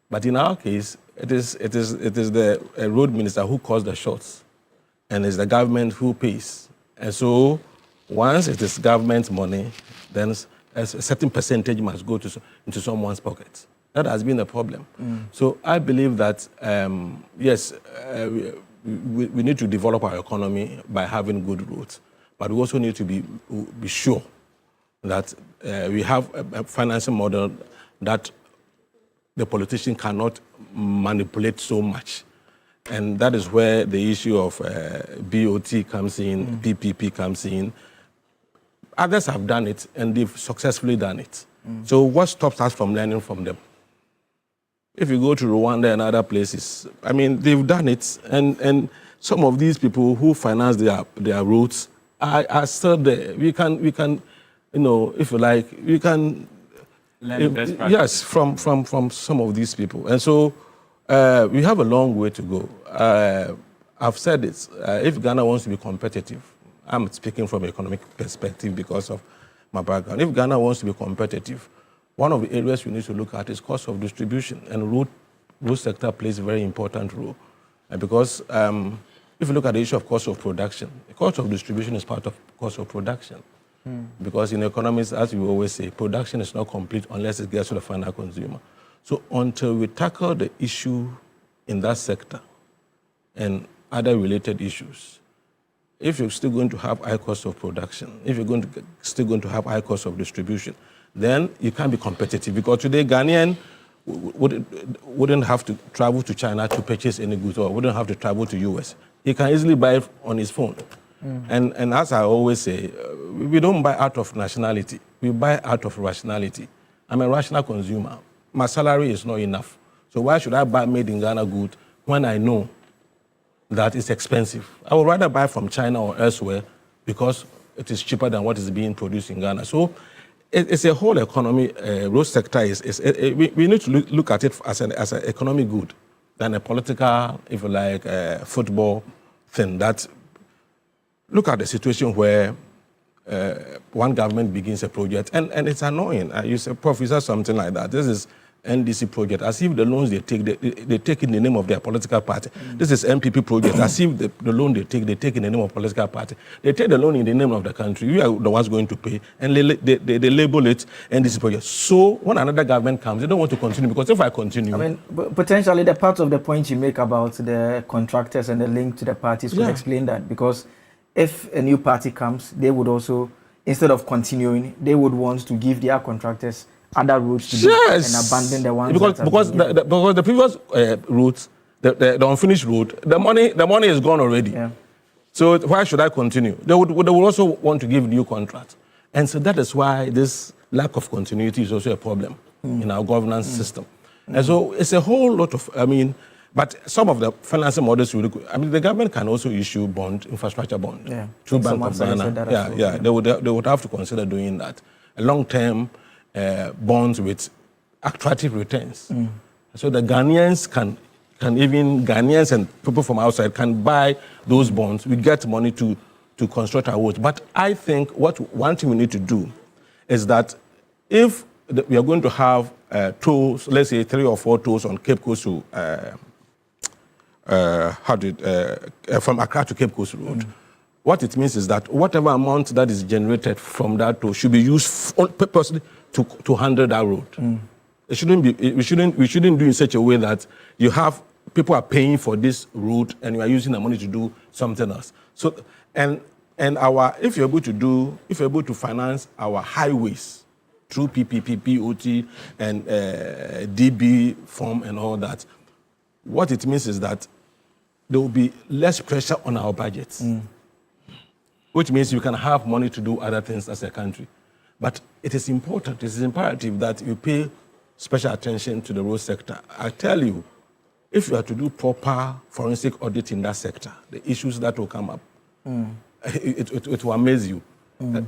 But in our case, it is the road minister who calls the shots, and it's the government who pays. And so once it is government money, then a certain percentage must go into someone's pocket. That has been the problem. So I believe that, yes, we need to develop our economy by having good roads, but we also need to be sure that we have a financial model that the politician cannot manipulate so much. And that is where the issue of BOT comes in, PPP comes in. Others have done it, and they've successfully done it. So what stops us from learning from them? If you go to Rwanda and other places, I mean, they've done it, and some of these people who finance their roads are still there. We can, you know, if you like, we can learn best practices. Yes, from some of these people. And so we have a long way to go. I've said it. If Ghana wants to be competitive, I'm speaking from an economic perspective because of my background. If Ghana wants to be competitive, one of the areas we need to look at is cost of distribution, and road sector plays a very important role. Because if you look at the issue of cost of production, the cost of distribution is part of cost of production. Because in economics, as we always say, production is not complete unless it gets to the final consumer. So until we tackle the issue in that sector and other related issues, if you're still going to have high cost of production, if you're still going to have high cost of distribution, then you can't be competitive. Because today, Ghanaian wouldn't have to travel to China to purchase any goods, or wouldn't have to travel to US. He can easily buy it on his phone. And as I always say, we don't buy out of nationality. We buy out of rationality. I'm a rational consumer. My salary is not enough. So why should I buy made in Ghana good when I know that it's expensive? I would rather buy from China or elsewhere because it is cheaper than what is being produced in Ghana. So it's a whole economy. Road sector we need to look at it as an economic good than a political, if you like, football thing. That look at the situation where one government begins a project and it's annoying. You say, Prof, you said something like that. This is NDC project, as if the loans they take in the name of their political party. This is MPP project, as if the loan they take in the name of political party. They take the loan in the name of the country. We are the ones going to pay, and they label it NDC project. So when another government comes, they don't want to continue, because if I continue... I mean, potentially the part of the point you make about the contractors and the link to the parties could explain that, because if a new party comes, they would also, instead of continuing, they would want to give their contractors other routes to do and abandon the ones because the previous routes, the unfinished route, the money is gone already. Yeah. So why should I continue? They would also want to give new contracts, and so that is why this lack of continuity is also a problem in our governance system. And so it's a whole lot of, but some of the financing models, the government can also issue infrastructure bond, through Bank of Ghana. They would have to consider doing that. A long-term bonds with attractive returns. So the Ghanaians can even, Ghanaians and people from outside can buy those bonds. We get money to construct our roads. But I think one thing we need to do is that if we are going to have tolls, let's say 3 or 4 tolls on Cape Coast to, from Accra to Cape Coast Road, what it means is that whatever amount that is generated from that toll should be used purposely to handle that road. It shouldn't be. We shouldn't do in such a way that you have people are paying for this route and you are using the money to do something else. So and if you're able to finance our highways through PPP, POT, and DB form and all that, what it means is that there will be less pressure on our budgets, which means you can have money to do other things as a country. But it is important, it is imperative that you pay special attention to the road sector. I tell you, if you are to do proper forensic audit in that sector, the issues that will come up, it will amaze you.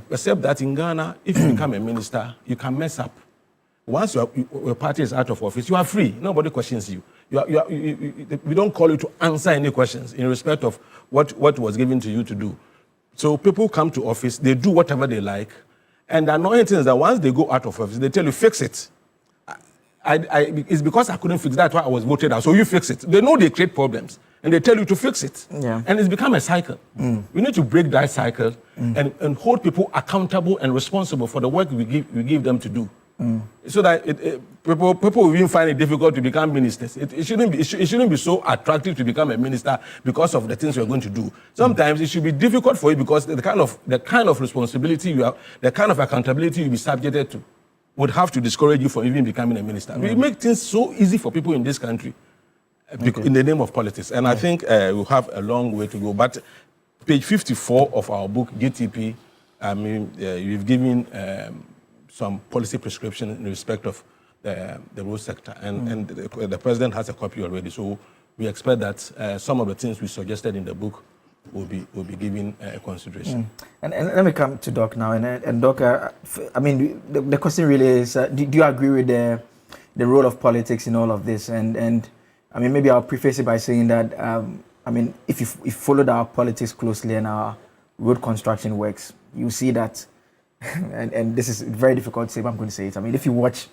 Except that in Ghana, if you become a minister, you can mess up. Once your party is out of office, you are free. Nobody questions you. We don't call you to answer any questions in respect of what was given to you to do. So people come to office, they do whatever they like, and the annoying thing is that once they go out of office, they tell you, fix it. It's because I couldn't fix that, why I was voted out. So you fix it. They know they create problems, and they tell you to fix it. And it's become a cycle. We need to break that cycle and hold people accountable and responsible for the work we give them to do. So that people will even find it difficult to become ministers. It shouldn't be so attractive to become a minister because of the things you're going to do. Sometimes it should be difficult for you because the kind of responsibility you have, the kind of accountability you'll be subjected to, would have to discourage you from even becoming a minister. We make things so easy for people in this country in the name of politics. And I think we'll have a long way to go. But page 54 of our book, GTP, you've given some policy prescription in respect of the road sector. And the president has a copy already. So we expect that some of the things we suggested in the book will be given consideration. And let me come to Doc now. And Doc, the question really is, do you agree with the role of politics in all of this? And maybe I'll preface it by saying that, if you followed our politics closely and our road construction works, you see that, and this is very difficult to say, but I'm going to say it. If you watch,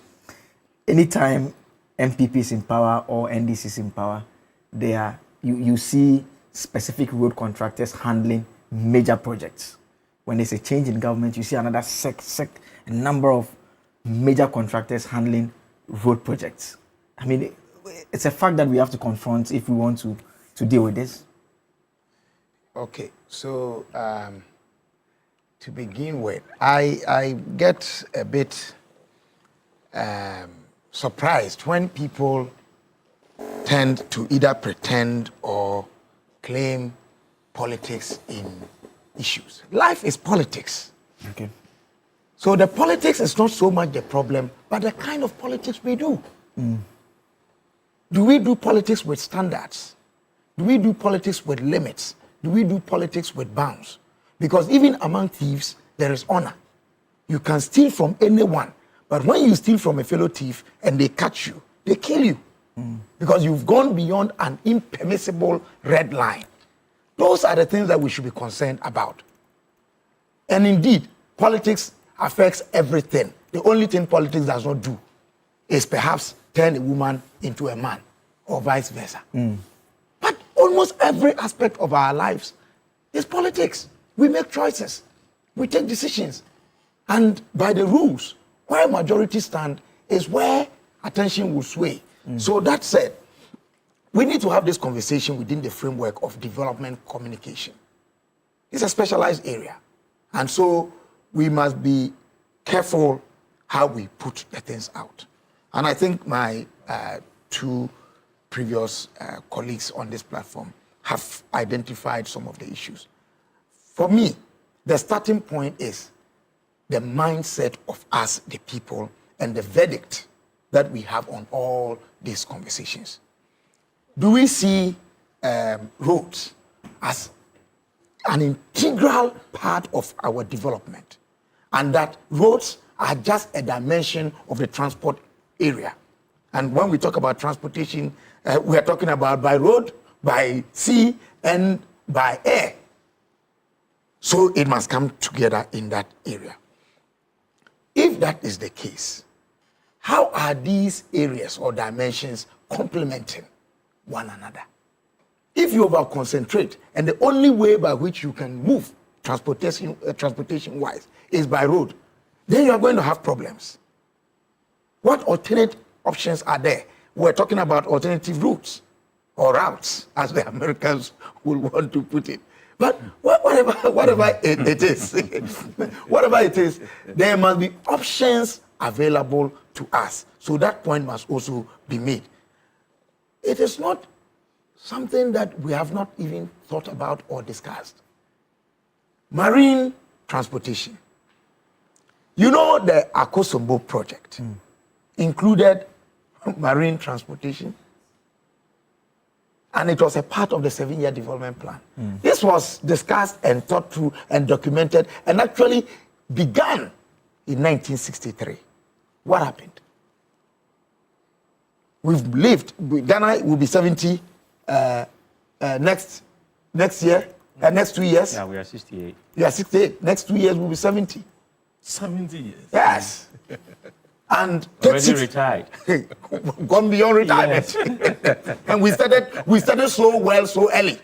anytime MPP is in power or NDC is in power, you see specific road contractors handling major projects. When there's a change in government, you see another a number of major contractors handling road projects. It's a fact that we have to confront if we want to deal with this. Okay, so to begin with, I get a bit surprised when people tend to either pretend or claim politics in issues. Life is politics. Okay. So the politics is not so much the problem, but the kind of politics we do. Do we do politics with standards? Do we do politics with limits? Do we do politics with bounds? Because even among thieves, there is honor. You can steal from anyone, but when you steal from a fellow thief and they catch you, they kill you. Because you've gone beyond an impermissible red line. Those are the things that we should be concerned about. And indeed, politics affects everything. The only thing politics does not do is perhaps turn a woman into a man or vice versa. But almost every aspect of our lives is politics. We make choices. We take decisions. And by the rules, where majority stand is where attention will sway. So that said, we need to have this conversation within the framework of development communication. It's a specialized area. And so we must be careful how we put the things out. And I think my two previous colleagues on this platform have identified some of the issues. For me, the starting point is the mindset of us, the people, and the verdict that we have on all these conversations. Do we see roads as an integral part of our development, and that roads are just a dimension of the transport area? And when we talk about transportation, we are talking about by road, by sea, and by air. So it must come together in that area. If that is the case, how are these areas or dimensions complementing one another? If you over-concentrate, and the only way by which you can move transportation-wise is by road, then you are going to have problems. What alternate options are there? We're talking about alternative routes, or routes, as the Americans will want to put it. But whatever it is, whatever it is, there must be options available to us. So that point must also be made. It is not something that we have not even thought about or discussed. Marine transportation. You know, the Akosombo project included marine transportation, and it was a part of the 7-year development plan. This was discussed and thought through and documented and actually began in 1963. What happened? We've lived, Ghana will be 70 next year, next 2 years. Yeah, we are 68. You are 68. Next 2 years we'll be 70. 70 years? Yes. And already retired. Gone beyond retirement. Yes. And we started so well, so early.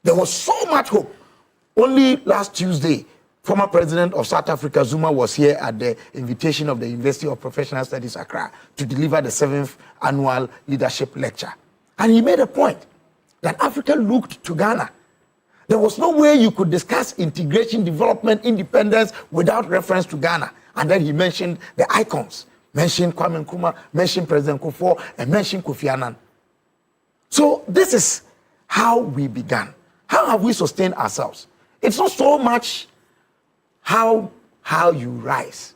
There was so much hope. Only last Tuesday, former president of South Africa, Zuma, was here at the invitation of the University of Professional Studies, Accra, to deliver the 7th annual leadership lecture. And he made a point that Africa looked to Ghana. There was no way you could discuss integration, development, independence without reference to Ghana. And then he mentioned the icons, mentioned Kwame Nkrumah, mentioned President Kufuor, and mentioned Kofi Annan. So this is how we began. How have we sustained ourselves? It's not so much how you rise,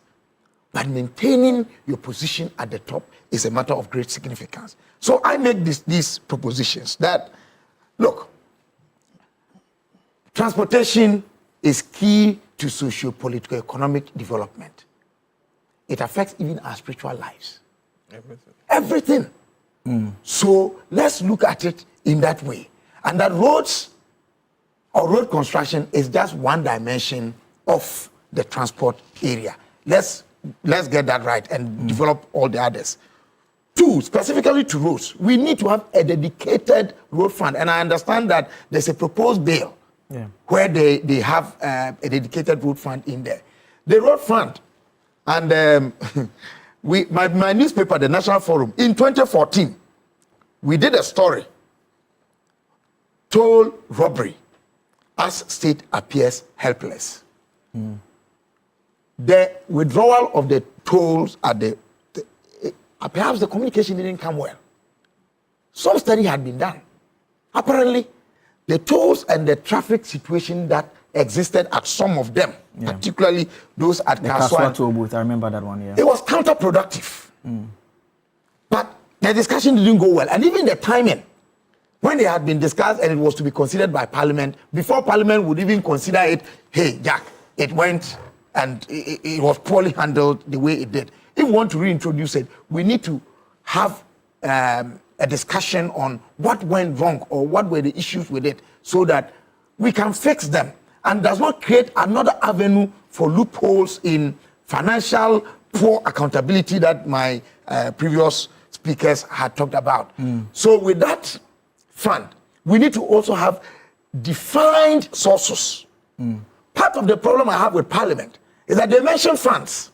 but maintaining your position at the top is a matter of great significance. So I make these propositions that, look, transportation is key to socio-political economic development. It affects even our spiritual lives. Everything. So let's look at it in that way. And that roads or road construction is just one dimension of the transport area. Let's get that right and develop all the others. 2, specifically to roads, we need to have a dedicated road fund. And I understand that there's a proposed bill where they have a dedicated road fund in there. The road fund, and my newspaper, the National Forum, in 2014, we did a story, toll robbery, as state appears helpless. The withdrawal of the tolls at perhaps the communication didn't come well. Some study had been done. Apparently, the tolls and the traffic situation that existed at some of them, particularly those at the Kaswa. Booth, I remember that one, yeah. It was counterproductive. But the discussion didn't go well. And even the timing, when they had been discussed and it was to be considered by Parliament, before Parliament would even consider it, hey, Jack, it went and it was poorly handled the way it did. If we want to reintroduce it, we need to have a discussion on what went wrong or what were the issues with it so that we can fix them and does not create another avenue for loopholes in financial poor accountability that my previous speakers had talked about. So with that fund, we need to also have defined sources. Part of the problem I have with Parliament is that they mention funds,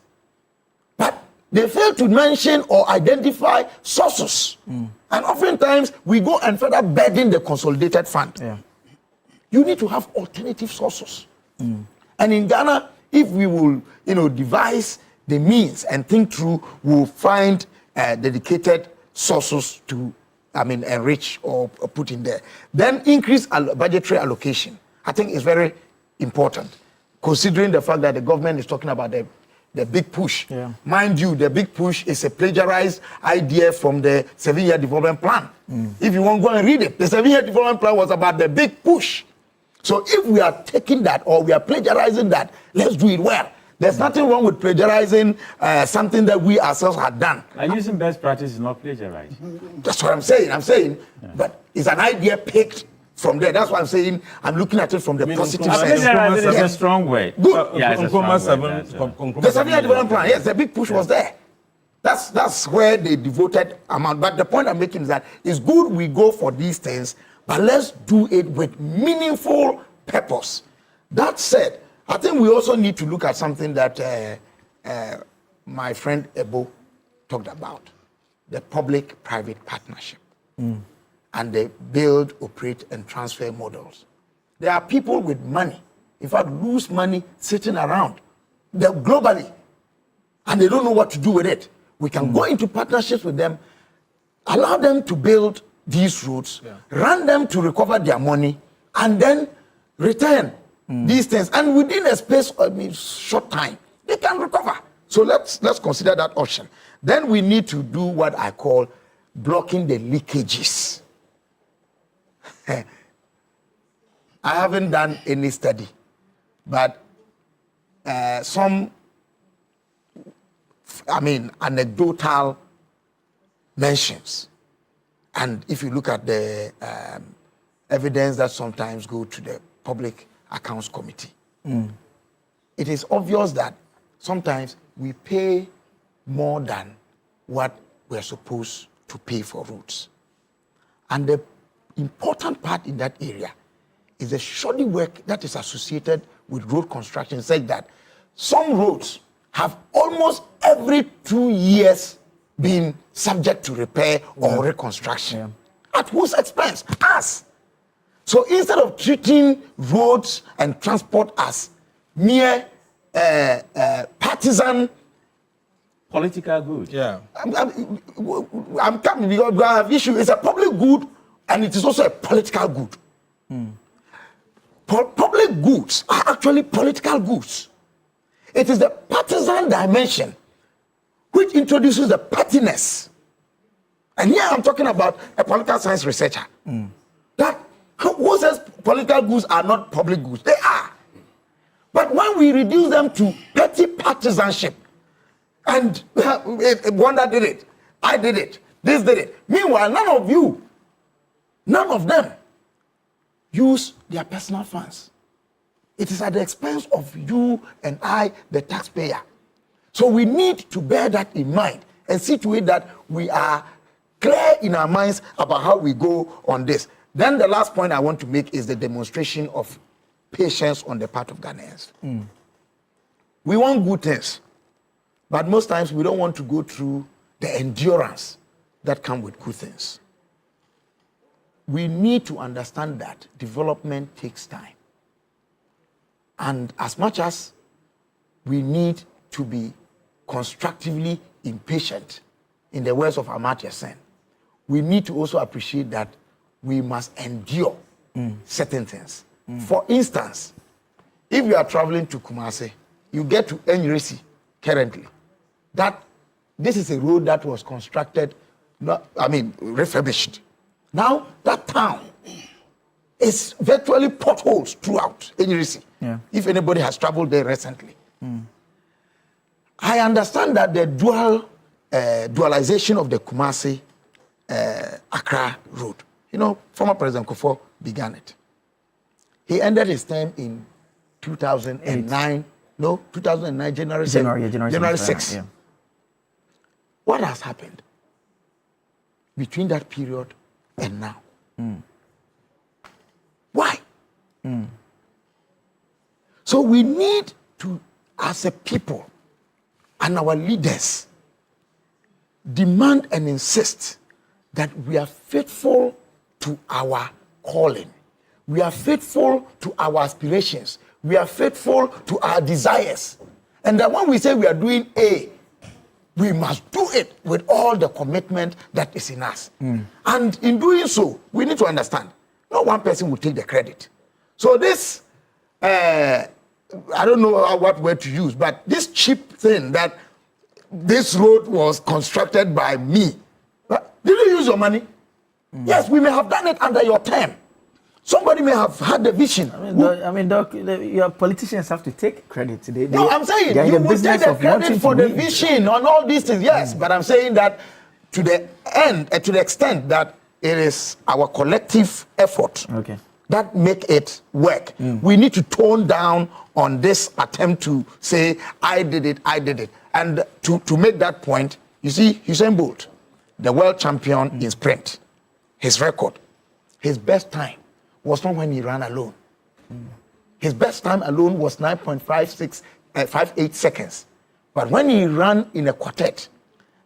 but they fail to mention or identify sources. And oftentimes, we go and further burden the consolidated fund. You need to have alternative sources. And in Ghana, if we will, devise the means and think through, we'll find dedicated sources to, enrich or put in there. Then increase budgetary allocation. I think is very important, considering the fact that the government is talking about the big push. Mind you, the big push is a plagiarized idea from the 7-year development plan. If you want to go and read it, the 7-year development plan was about the big push. So if we are taking that or we are plagiarizing that, let's do it well. There's nothing wrong with plagiarizing something that we ourselves had done. And using best practice is not plagiarized. That's what I'm saying. But it's an idea picked from there. That's why I'm saying I'm looking at it from the positive sense. Plagiarizing is a strong word. Good. Yeah, it's a strong word. The 7-year development plan, yes, the big push was there. That's where they devoted amount. But the point I'm making is that it's good we go for these things, but let's do it with meaningful purpose. That said, I think we also need to look at something that my friend Ebo talked about, the public-private partnership and the build, operate, and transfer models. There are people with money, in fact, loose money sitting around globally, and they don't know what to do with it. We can go into partnerships with them, allow them to build these roads, run them to recover their money, and then return these things. And within a space of short time, they can recover. So let's consider that option. Then we need to do what I call blocking the leakages. I haven't done any study, but some, anecdotal mentions. And if you look at the evidence that sometimes go to the Public Accounts Committee, it is obvious that sometimes we pay more than what we're supposed to pay for roads. And the important part in that area is the shoddy work that is associated with road construction, such that some roads have almost every 2 years been subject to repair or reconstruction. At whose expense? Us. So instead of treating roads and transport as mere partisan political good. I'm coming because we have issue. It's a public good and it is also a political good. Public goods are actually political goods. It is the partisan dimension which introduces the pettiness. And here I'm talking about a political science researcher. That who says political goods are not public goods? They are. But when we reduce them to petty partisanship, and one that did it, I did it, this did it. Meanwhile, none of them use their personal funds. It is at the expense of you and I, the taxpayer. So we need to bear that in mind and see to it that we are clear in our minds about how we go on this. Then the last point I want to make is the demonstration of patience on the part of Ghanaians. We want good things, but most times we don't want to go through the endurance that comes with good things. We need to understand that development takes time. And as much as we need to be constructively impatient, in the words of Amartya Sen, we need to also appreciate that we must endure certain things. For instance, if you are traveling to Kumasi, you get to Enyirisi currently. This is a road that was constructed, refurbished. Now that town is virtually potholes throughout Enyirisi. Yeah. If anybody has traveled there recently. I understand that the dualization of the Kumasi Accra road, former President Kufuor began it. He ended his term in 2009. No, 2009, January 6. Yeah. What has happened between that period and now? Why? So we need to, as a people and our leaders, demand and insist that we are faithful to our calling. We are faithful to our aspirations. We are faithful to our desires. And that when we say we are doing A, we must do it with all the commitment that is in us. And in doing so, we need to understand, no one person will take the credit. So this, I don't know what word to use, but this cheap thing that this road was constructed by me, did you use your money? Yes, we may have done it under your term. Somebody may have had the vision. Doc, your politicians have to take credit. I'm saying you will take the credit for the vision on all these things. Yes, but I'm saying that to the end, to the extent that it is our collective effort that make it work. We need to tone down on this attempt to say, I did it. And to make that point, you see, Usain Bolt, the world champion in sprint, his record, his best time was not when he ran alone. His best time alone was 9.58 seconds. But when he ran in a quartet,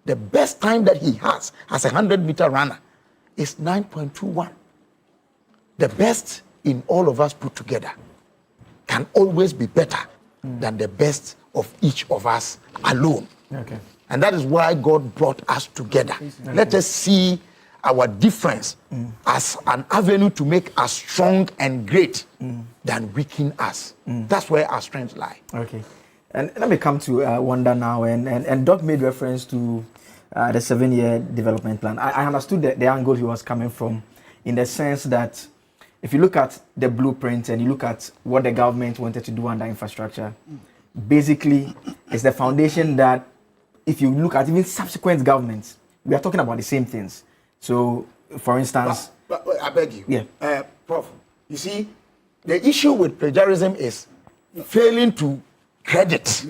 the best time that he has as a 100-meter runner is 9.21. The best in all of us put together can always be better than the best of each of us alone. And that is why God brought us together. Let us see our difference as an avenue to make us strong and great than weaken us. That's where our strengths lie. Okay. And let me come to Wanda now. And Doc made reference to the 7-year development plan. I understood the angle he was coming from, in the sense that if you look at the blueprint and you look at what the government wanted to do under infrastructure, basically it's the foundation that, if you look at even subsequent governments, we are talking about the same things. So, for instance... But I beg you. Yeah. Prof, you see, the issue with plagiarism is failing to credit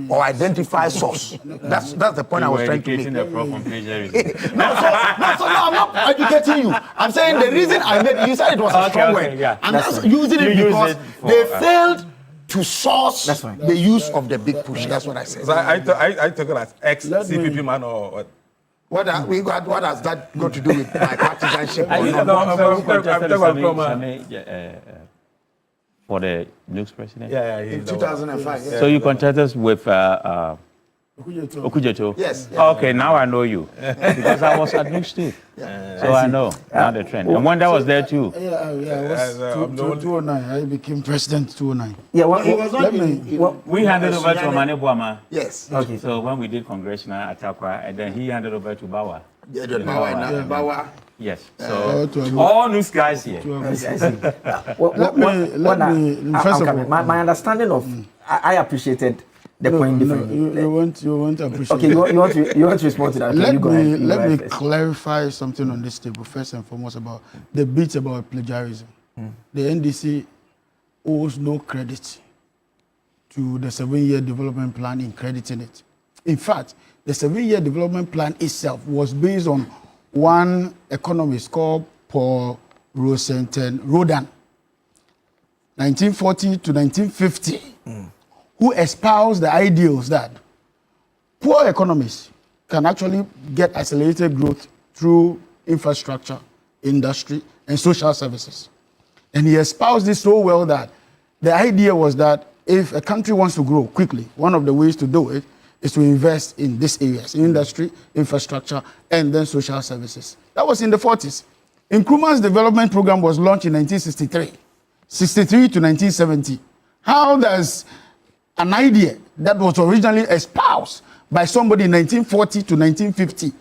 or identify source. That's the point I was trying to make. The prof on plagiarism. No, I'm not educating you. I'm saying the reason I made, you said it was a strong word. Yeah. And that's using it because they failed to source the use of the big push. That's what I said. So I took it as ex-CPP man or what? What has that got to do with my partisanship? For the news president? Yeah, in 2005. So you contacted with Okujeto? Yes. Okay, now I know you. Because I was at news too. So I know now the trend. And Wanda was there too. Yeah, I was 2009. I became president 2009. Yeah, we handed over to Mane Boama. Yes. Okay. So when we did congressional Atakwa, and then he handed over to Bawa. Bawa. Yes. So all news guys here. My understanding of, I appreciated the point differently. You want to appreciate. Okay, you want to respond to that. Okay, let me clarify something on this table first and foremost about the bit about plagiarism. The NDC owes no credit to the 7-year development plan in crediting it. In fact, the 7-year development plan itself was based on one economist called Paul Rodan, 1940 to 1950, who espoused the ideals that poor economies can actually get accelerated growth through infrastructure, industry, and social services. And he espoused this so well that the idea was that if a country wants to grow quickly, one of the ways to do it is to invest in these areas, industry, infrastructure, and then social services. That was in the 40s. Nkrumah's development program was launched in 1963, 63 to 1970. How does an idea that was originally espoused by somebody in 1940 to 1950,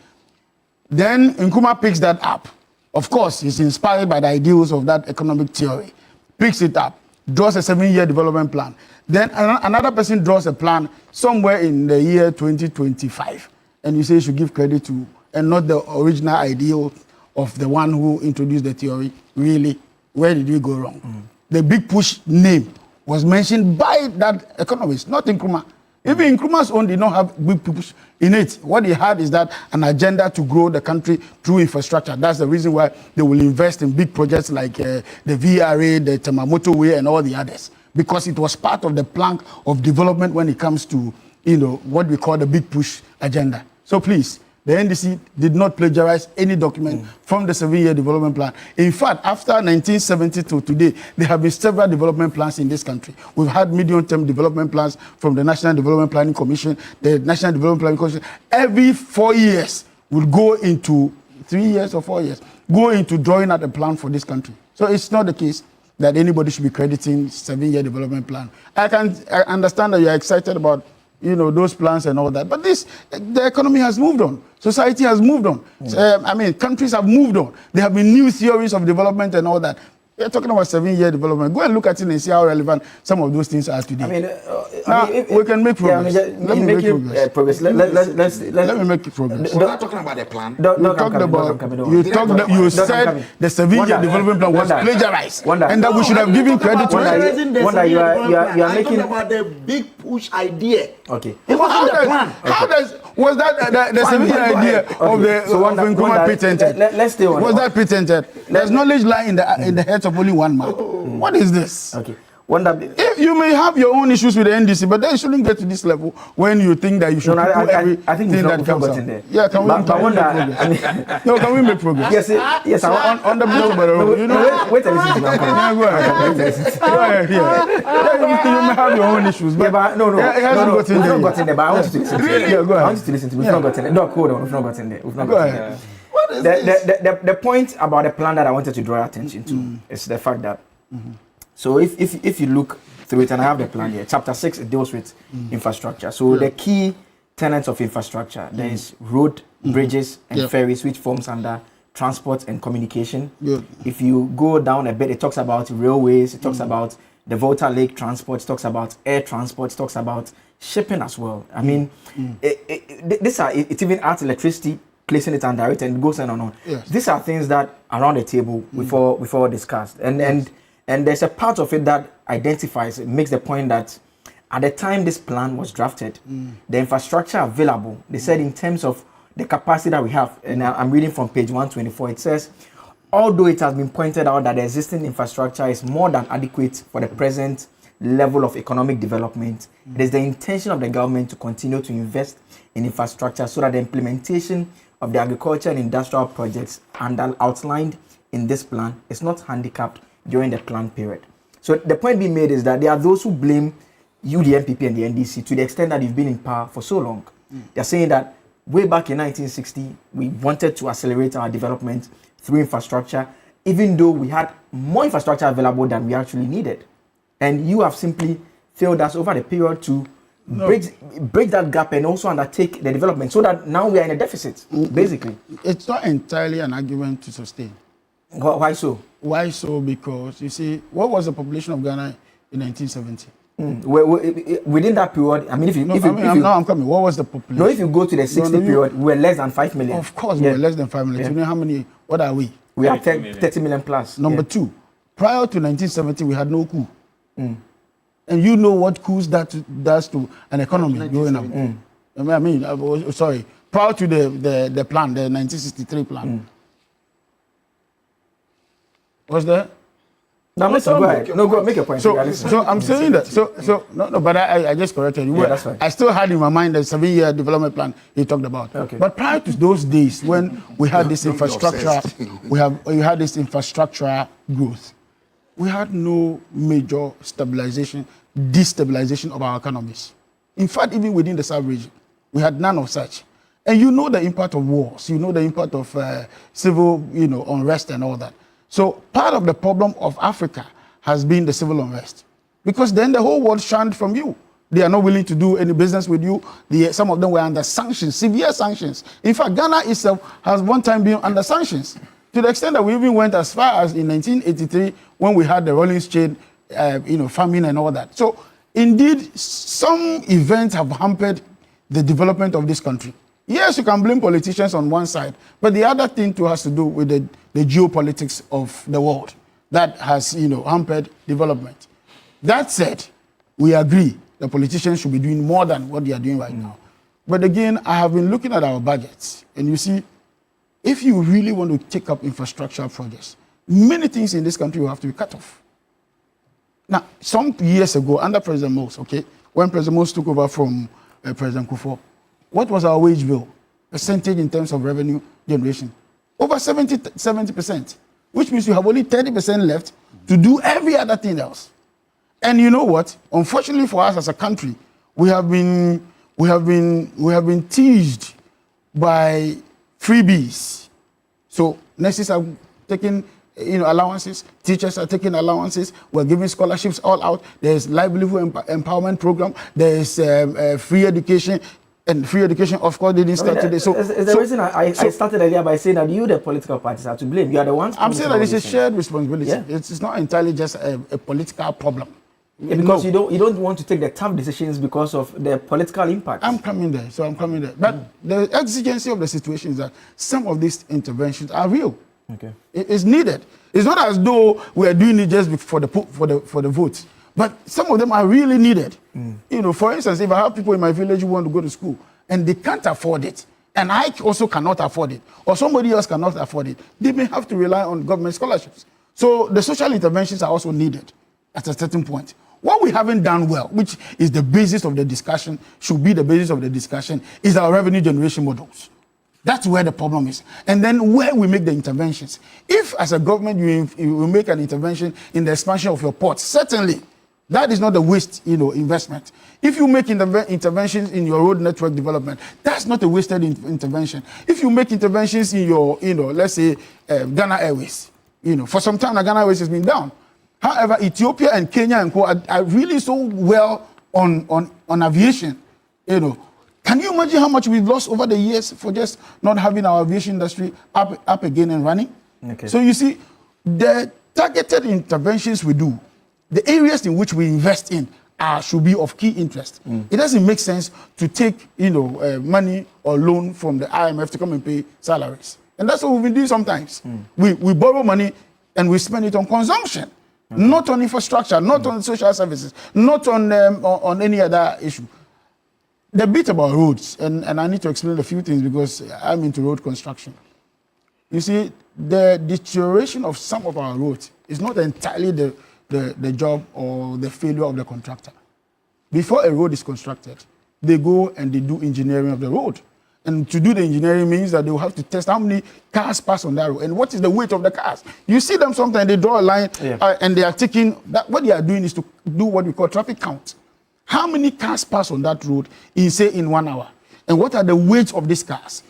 then Nkrumah picks that up. Of course, he's inspired by the ideals of that economic theory, picks it up, draws a 7-year development plan. Then another person draws a plan somewhere in the year 2025, and you say you should give credit to, and not the original ideal of the one who introduced the theory. Really, where did we go wrong? The big push name was mentioned by that economist, not Nkrumah. Even Nkrumah's own did not have big push in it. What he had is that an agenda to grow the country through infrastructure. That's the reason why they will invest in big projects like the VRA, the Tamamoto Way, and all the others, because it was part of the plank of development when it comes to, what we call the big push agenda. So please, the NDC did not plagiarize any document from the 7-year development plan. In fact, after 1970 to today, there have been several development plans in this country. We've had medium-term development plans from the National Development Planning Commission, the National Development Planning Commission. Every 4 years, we'll go into 3 years or 4 years, go into drawing out a plan for this country. So it's not the case that anybody should be crediting 7-year development plan. I understand that you're excited about those plans and all that. But the economy has moved on. Society has moved on. Countries have moved on. There have been new theories of development and all that. We're talking about 7-year development. Go and look at it and see how relevant some of those things are today. We can make progress. Let me make progress. Let me make progress. We're not talking about the plan. You said the 7-year development plan was plagiarized, and that we should have given credit to it. You are making about the big push idea. Okay. It wasn't the plan. Was that the 7-year idea of Nkrumah patented? Let's stay on. Was that patented? There's knowledge lying in the heads of only one man. What is this? Okay. You may have your own issues with the NDC, but then you shouldn't get to this level when you think that you should do everything that comes out. There. Yeah, can we make progress? Yes. On the bill, wait a minute. Go ahead. You may have your own issues, but it hasn't gotten there. But I want you to listen to it. Yeah, go ahead. I want you to listen to it. We've not gotten there. No, hold on. We've not gotten there. Go ahead. What is this? The point about the plan that I wanted to draw your attention to is the fact that so if you look through it, and I have the plan here, chapter 6, it deals with infrastructure. So the key tenets of infrastructure, there is road, bridges, and ferries, which forms under transport and communication. If you go down a bit, it talks about railways, it talks about the Volta Lake transport, it talks about air transport, it talks about shipping as well. I mean, it even adds electricity, placing it under it, and it goes on and on. Yes. These are things that are around the table before discussed. And there's a part of it that identifies, it makes the point that at the time this plan was drafted, the infrastructure available, they said in terms of the capacity that we have, and I'm reading from page 124, it says, although it has been pointed out that the existing infrastructure is more than adequate for the present level of economic development, it is the intention of the government to continue to invest in infrastructure so that the implementation of the agriculture and industrial projects outlined in this plan is not handicapped during the plan period. So the point being made is that there are those who blame you, the MPP and the NDC, to the extent that you've been in power for so long. They're saying that way back in 1960, we wanted to accelerate our development through infrastructure, even though we had more infrastructure available than we actually needed. And you have simply failed us over the period to break that gap and also undertake the development, so that now we are in a deficit, basically. It's not entirely an argument to sustain. Why so? Why so? Because, you see, what was the population of Ghana in 1970? Within that period, I mean, I'm coming. What was the population? No, if you go to the 60 period, we were less than 5 million. Of course, we were less than 5 million. You know how many? What are we? We are 30 million plus. Number two, prior to 1970, we had no coup. And you know what coups does to an economy going up. Prior to the plan, the 1963 plan. Was there? No, go ahead. No, go make a point. So I'm saying that. But I just corrected you. That's right. I still had in my mind the 7-year development plan you talked about. Okay. But prior to those days, when we had this infrastructure, we had this infrastructure growth, we had no major destabilization of our economies. In fact, even within the South region, we had none of such. And you know the impact of wars. You know the impact of civil, unrest and all that. So part of the problem of Africa has been the civil unrest. because then the whole world shunned from you. They are not willing to do any business with you. Some of them were under sanctions, severe sanctions. In fact, Ghana itself has one time been under sanctions, to the extent that we even went as far as in 1983 when we had the Rollins chain, famine and all that. So, indeed, some events have hampered the development of this country. Yes, you can blame politicians on one side, but the other thing too has to do with the geopolitics of the world that has, hampered development. That said, we agree the politicians should be doing more than what they are doing right now. But again, I have been looking at our budgets, and you see, if you really want to take up infrastructure projects, many things in this country will have to be cut off. Now, some years ago, under President Mose, when President Mose took over from President Kufuor, what was our wage bill percentage in terms of revenue generation? Over 70%, which means you have only 30% left to do every other thing else. And you know what? Unfortunately for us as a country, we have been teased by freebies. So nurses are taking allowances, teachers are taking allowances, we're giving scholarships all out, there's livelihood empowerment program, there's free education, and free education, of course, didn't start today. So, the reason I started earlier by saying that you, the political parties, are to blame. You are the ones. I'm saying that it's a shared responsibility. Yeah. It's not entirely just a political problem. Yeah, because you don't want to take the tough decisions because of the political impact. I'm coming there. But the exigency of the situation is that some of these interventions are real. Okay. It's needed. It's not as though we are doing it just for the votes, but some of them are really needed. For instance, if I have people in my village who want to go to school and they can't afford it, and I also cannot afford it, or somebody else cannot afford it, they may have to rely on government scholarships. So the social interventions are also needed at a certain point. What we haven't done well, which is the basis of the discussion, should be the basis of the discussion, is our revenue generation models. That's where the problem is. And then where we make the interventions. If, as a government, you make an intervention in the expansion of your ports, certainly, that is not a waste, investment. If you make interventions in your road network development, that's not a wasted intervention. If you make interventions in your, let's say, Ghana Airways, for some time, Ghana Airways has been down. However, Ethiopia and Kenya and Co are really so well on aviation, Can you imagine how much we've lost over the years for just not having our aviation industry up again and running? Okay. So you see, the targeted interventions we do, the areas in which we invest in should be of key interest. It doesn't make sense to take money or loan from the IMF to come and pay salaries. And that's what we've been doing sometimes. We borrow money and we spend it on consumption. Not on infrastructure, not on social services, not on any other issue. The bit about roads, and I need to explain a few things because I'm into road construction. You see, the deterioration of some of our roads is not entirely the job or the failure of the contractor. Before a road is constructed, they go and they do engineering of the road. And to do the engineering means that they will have to test how many cars pass on that road and what is the weight of the cars. You see them sometimes, they draw a line and they are taking, what they are doing is to do what we call traffic count. How many cars pass on that road in 1 hour? And what are the weights of these cars?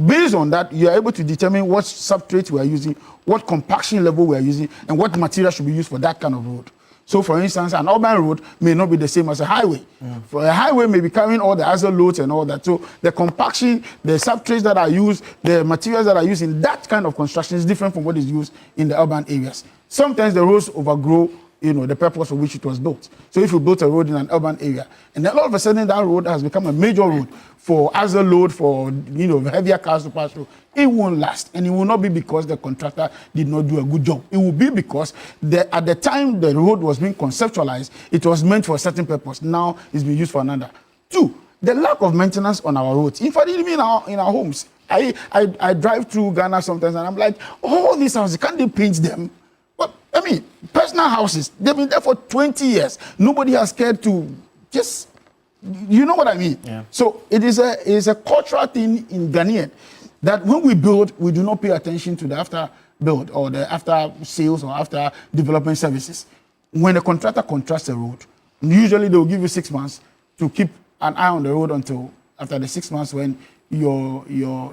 Based on that, you are able to determine what substrate we are using, what compaction level we are using, and what material should be used for that kind of road. So, for instance, an urban road may not be the same as a highway. For a highway may be carrying all the other loads and all that. So the compaction, the substrates that are used, the materials that are used in that kind of construction is different from what is used in the urban areas. Sometimes the roads overgrow the purpose for which it was built. So if you built a road in an urban area, and then all of a sudden that road has become a major road for as a load for heavier cars to pass through, it won't last. And it will not be because the contractor did not do a good job. It will be because at the time the road was being conceptualized, it was meant for a certain purpose. Now it's being used for another. 2, the lack of maintenance on our roads. In fact, even in our homes. I drive through Ghana sometimes and I'm like, all these houses, can't they paint them? Personal houses, they've been there for 20 years. Nobody has cared to just, you know what I mean? Yeah. So it is a cultural thing in Ghanaian that when we build, we do not pay attention to the after build or the after sales or after development services. When a contractor contracts a road, usually they will give you 6 months to keep an eye on the road until after the 6 months when your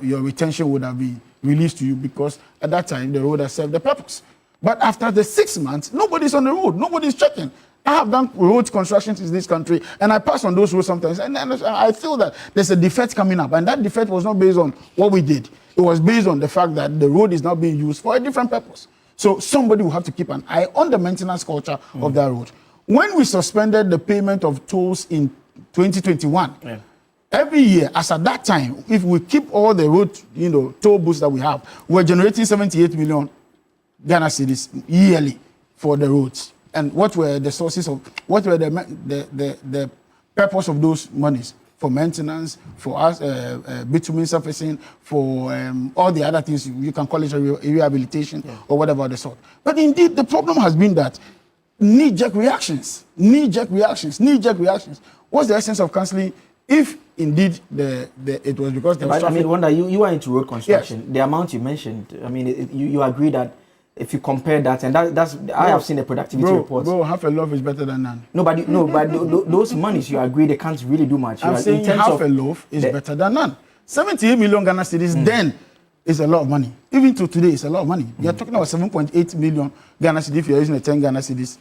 retention would have been released to you because at that time the road has served the purpose. But after the 6 months, nobody's on the road. Nobody's checking. I have done road constructions in this country, and I pass on those roads sometimes, and I feel that there's a defect coming up, and that defect was not based on what we did. It was based on the fact that the road is now being used for a different purpose. So somebody will have to keep an eye on the maintenance culture of that road. When we suspended the payment of tolls in 2021, every year, as at that time, if we keep all the road, toll booths that we have, we're generating 78 million Ghana cedis yearly for the roads. And what were the sources of, what were the purpose of those monies? For maintenance, for us, bitumen surfacing, for all the other things, you can call it rehabilitation or whatever the sort. But indeed, the problem has been that knee-jerk reactions. What's the essence of cancelling if indeed it was because there was traffic? I mean, Wanda, you are into road construction. Yes. The amount you mentioned, I mean, you agree that if you compare that, and that's I have seen the productivity reports. Bro, half a loaf is better than none. No, but those monies, you agree they can't really do much. I'm saying half a loaf is better than none. 78 million Ghana cedis then is a lot of money. Even to today, it's a lot of money. You're talking about 7.8 million Ghana cedis if you're using a 10 Ghana cedis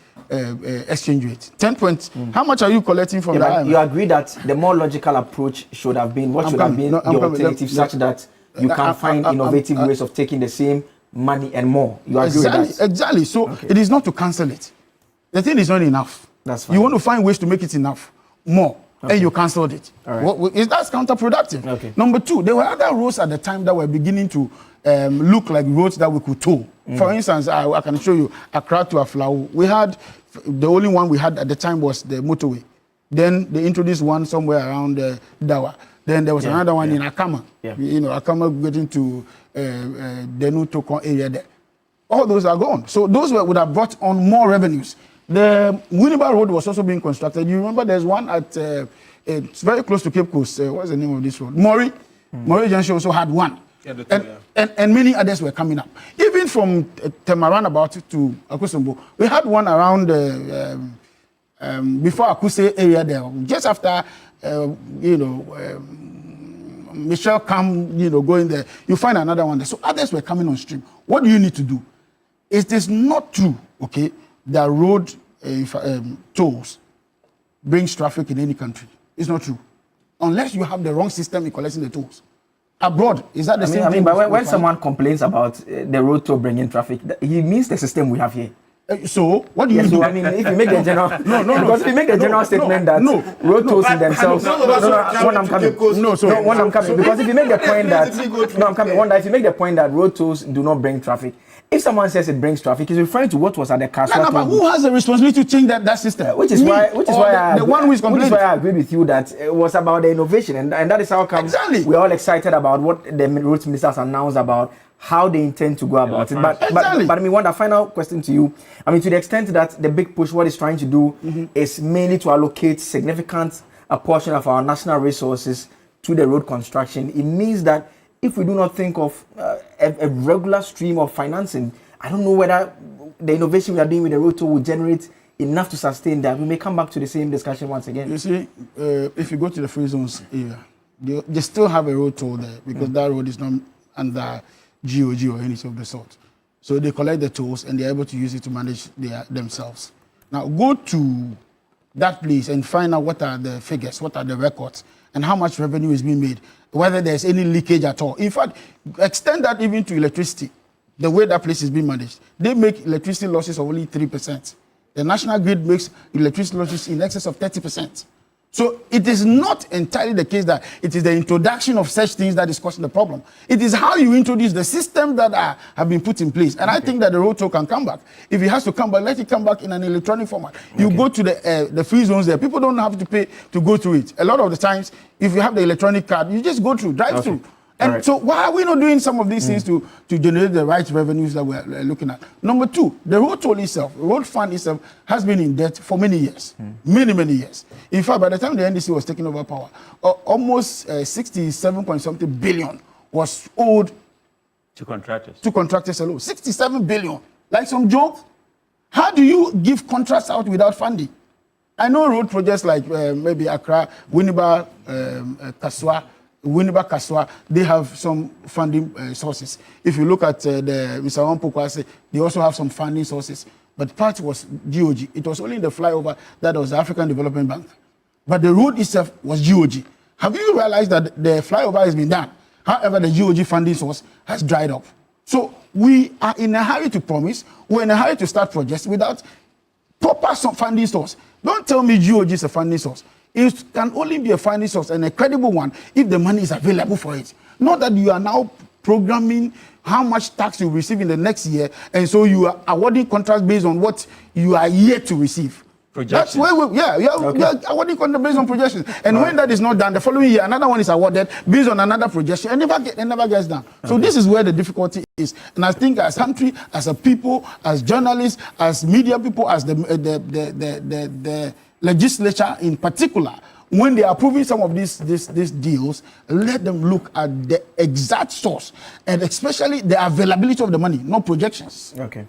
exchange rate. 10 points. How much are you collecting from that? You agree that the more logical approach should have been, what should have been the alternative such that you can find innovative ways of taking the same money and more. You agree with that? Exactly. So it is not to cancel it. The thing is not enough. That's fine. You want to find ways to make it enough, more, and you cancelled it. That's counterproductive. Okay. Number two, there were other roads at the time that were beginning to look like roads that we could toll. For instance, I can show you Accra to Aflao. We had, the only one we had at the time was the motorway. Then they introduced one somewhere around Dawa. Then there was another one in Akama. Akama getting to Denu Tokon area there. All those are gone. So those would have brought on more revenues. The Winneba Road was also being constructed. You remember there's one at, it's very close to Cape Coast. What's the name of this road? Mori. Mori Junction also had one. And many others were coming up. Even from Temaran about to Akusumbo, we had one around before Akuse area there, just after Michelle going there, you find another one there. So others were coming on stream. What do you need to do? It is not true, okay, that road tolls brings traffic in any country. It's not true. Unless you have the wrong system in collecting the tolls. Abroad, is that the same thing? I mean, but when someone complains about the road toll bringing traffic, he means the system we have here. So what do you do? So I mean, if you make the general, because if you make the general statement that road tolls in themselves, when I'm coming, because if you make the point that if you make the point that road tolls do not bring traffic, if someone says it brings traffic, he's referring to what was at the Kaswa. But who has the responsibility to change that system? Which is why I agree with you that it was about the innovation, and that is how come we're all excited about what the roads ministers announced about how they intend to go about it. But I mean, one final question to you. I mean, to the extent that the big push, what it's trying to do is mainly to allocate significant a portion of our national resources to the road construction, it means that if we do not think of a regular stream of financing, I don't know whether the innovation we are doing with the road toll will generate enough to sustain that. We may come back to the same discussion once again. You see, if you go to the free zones area, they still have a road toll there because that road is not under GOG or anything of the sort. So they collect the tolls and they're able to use it to manage themselves. Now go to that place and find out what are the figures, what are the records, and how much revenue is being made, whether there's any leakage at all. In fact, extend that even to electricity, the way that place is being managed. They make electricity losses of only 3%. The national grid makes electricity losses in excess of 30%. So it is not entirely the case that it is the introduction of such things that is causing the problem. It is how you introduce the systems that have been put in place. And I think that the road toll can come back. If it has to come back, let it come back in an electronic format. You go to the free zones there. People don't have to pay to go through it. A lot of the times, if you have the electronic card, you just go through, drive through. And so why are we not doing some of these things to generate the right revenues that we're looking at? Number two, the road toll itself, road fund itself has been in debt for many years, many years. In fact, by the time the NDC was taking over power, almost 67-point-something billion was owed to contractors. To contractors alone, 67 billion. Like some joke? How do you give contracts out without funding? I know road projects like maybe Accra, Winneba, Kaswa, they have some funding sources. If you look at the Mr. Wampokwase, they also have some funding sources. but part was GOG. It was only the flyover that was the African Development Bank. But the road itself was GOG. Have you realized that the flyover has been done? However, the GOG funding source has dried up. So we are in a hurry to promise, we're in a hurry to start projects without proper funding source. Don't tell me GOG is a funding source. It can only be a funding source and a credible one if the money is available for it. Not that you are now programming how much tax you receive in the next year, and so you are awarding contracts based on what you are yet to receive. That's where we are awarding contracts based on projections. And when that is not done, the following year another one is awarded based on another projection and never gets done. So this is where the difficulty is. And I think as a country, as a people, as journalists, as media people, as the legislature in particular, when they are approving some of these deals, let them look at the exact source and especially the availability of the money, not projections. Okay.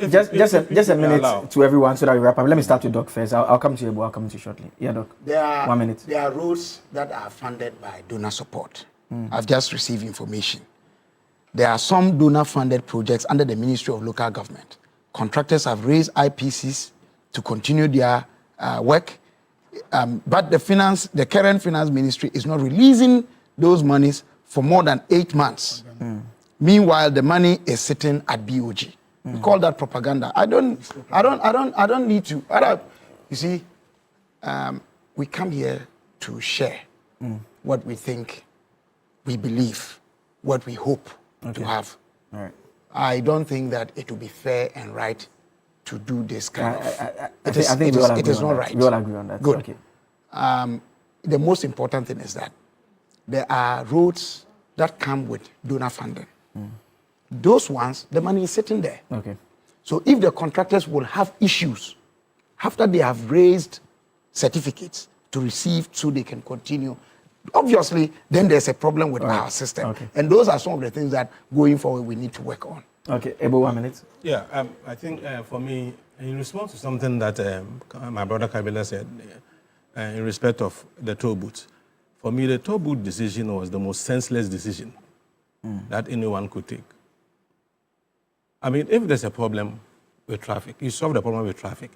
Just a minute to everyone so that we wrap up. Let me start with Doc first. I'll come to you, but I'll come to you shortly. Yeah, Doc. 1 minute. There are roads that are funded by donor support. I've just received information. There are some donor-funded projects under the Ministry of Local Government. Contractors have raised IPCs to continue their work, but the current finance ministry is not releasing those monies for more than 8 months. Meanwhile, the money is sitting at BOG. We call that propaganda. I don't need to. You see, we come here to share what we think, we believe, what we hope to have. All right. I don't think that it will be fair and right to do this kind of. I think it is not right. We all agree on that. Good. Okay. The most important thing is that there are roads that come with donor funding. Those ones, the money is sitting there. Okay. So if the contractors will have issues after they have raised certificates to receive so they can continue, obviously, then there's a problem with our system. Okay. And those are some of the things that going forward we need to work on. Okay, Ebo, 1 minute. Yeah, I think for me, in response to something that my brother Kabila said in respect of the toll booth, for me, the toll booth decision was the most senseless decision that anyone could take. I mean, if there's a problem with traffic, you solve the problem with traffic.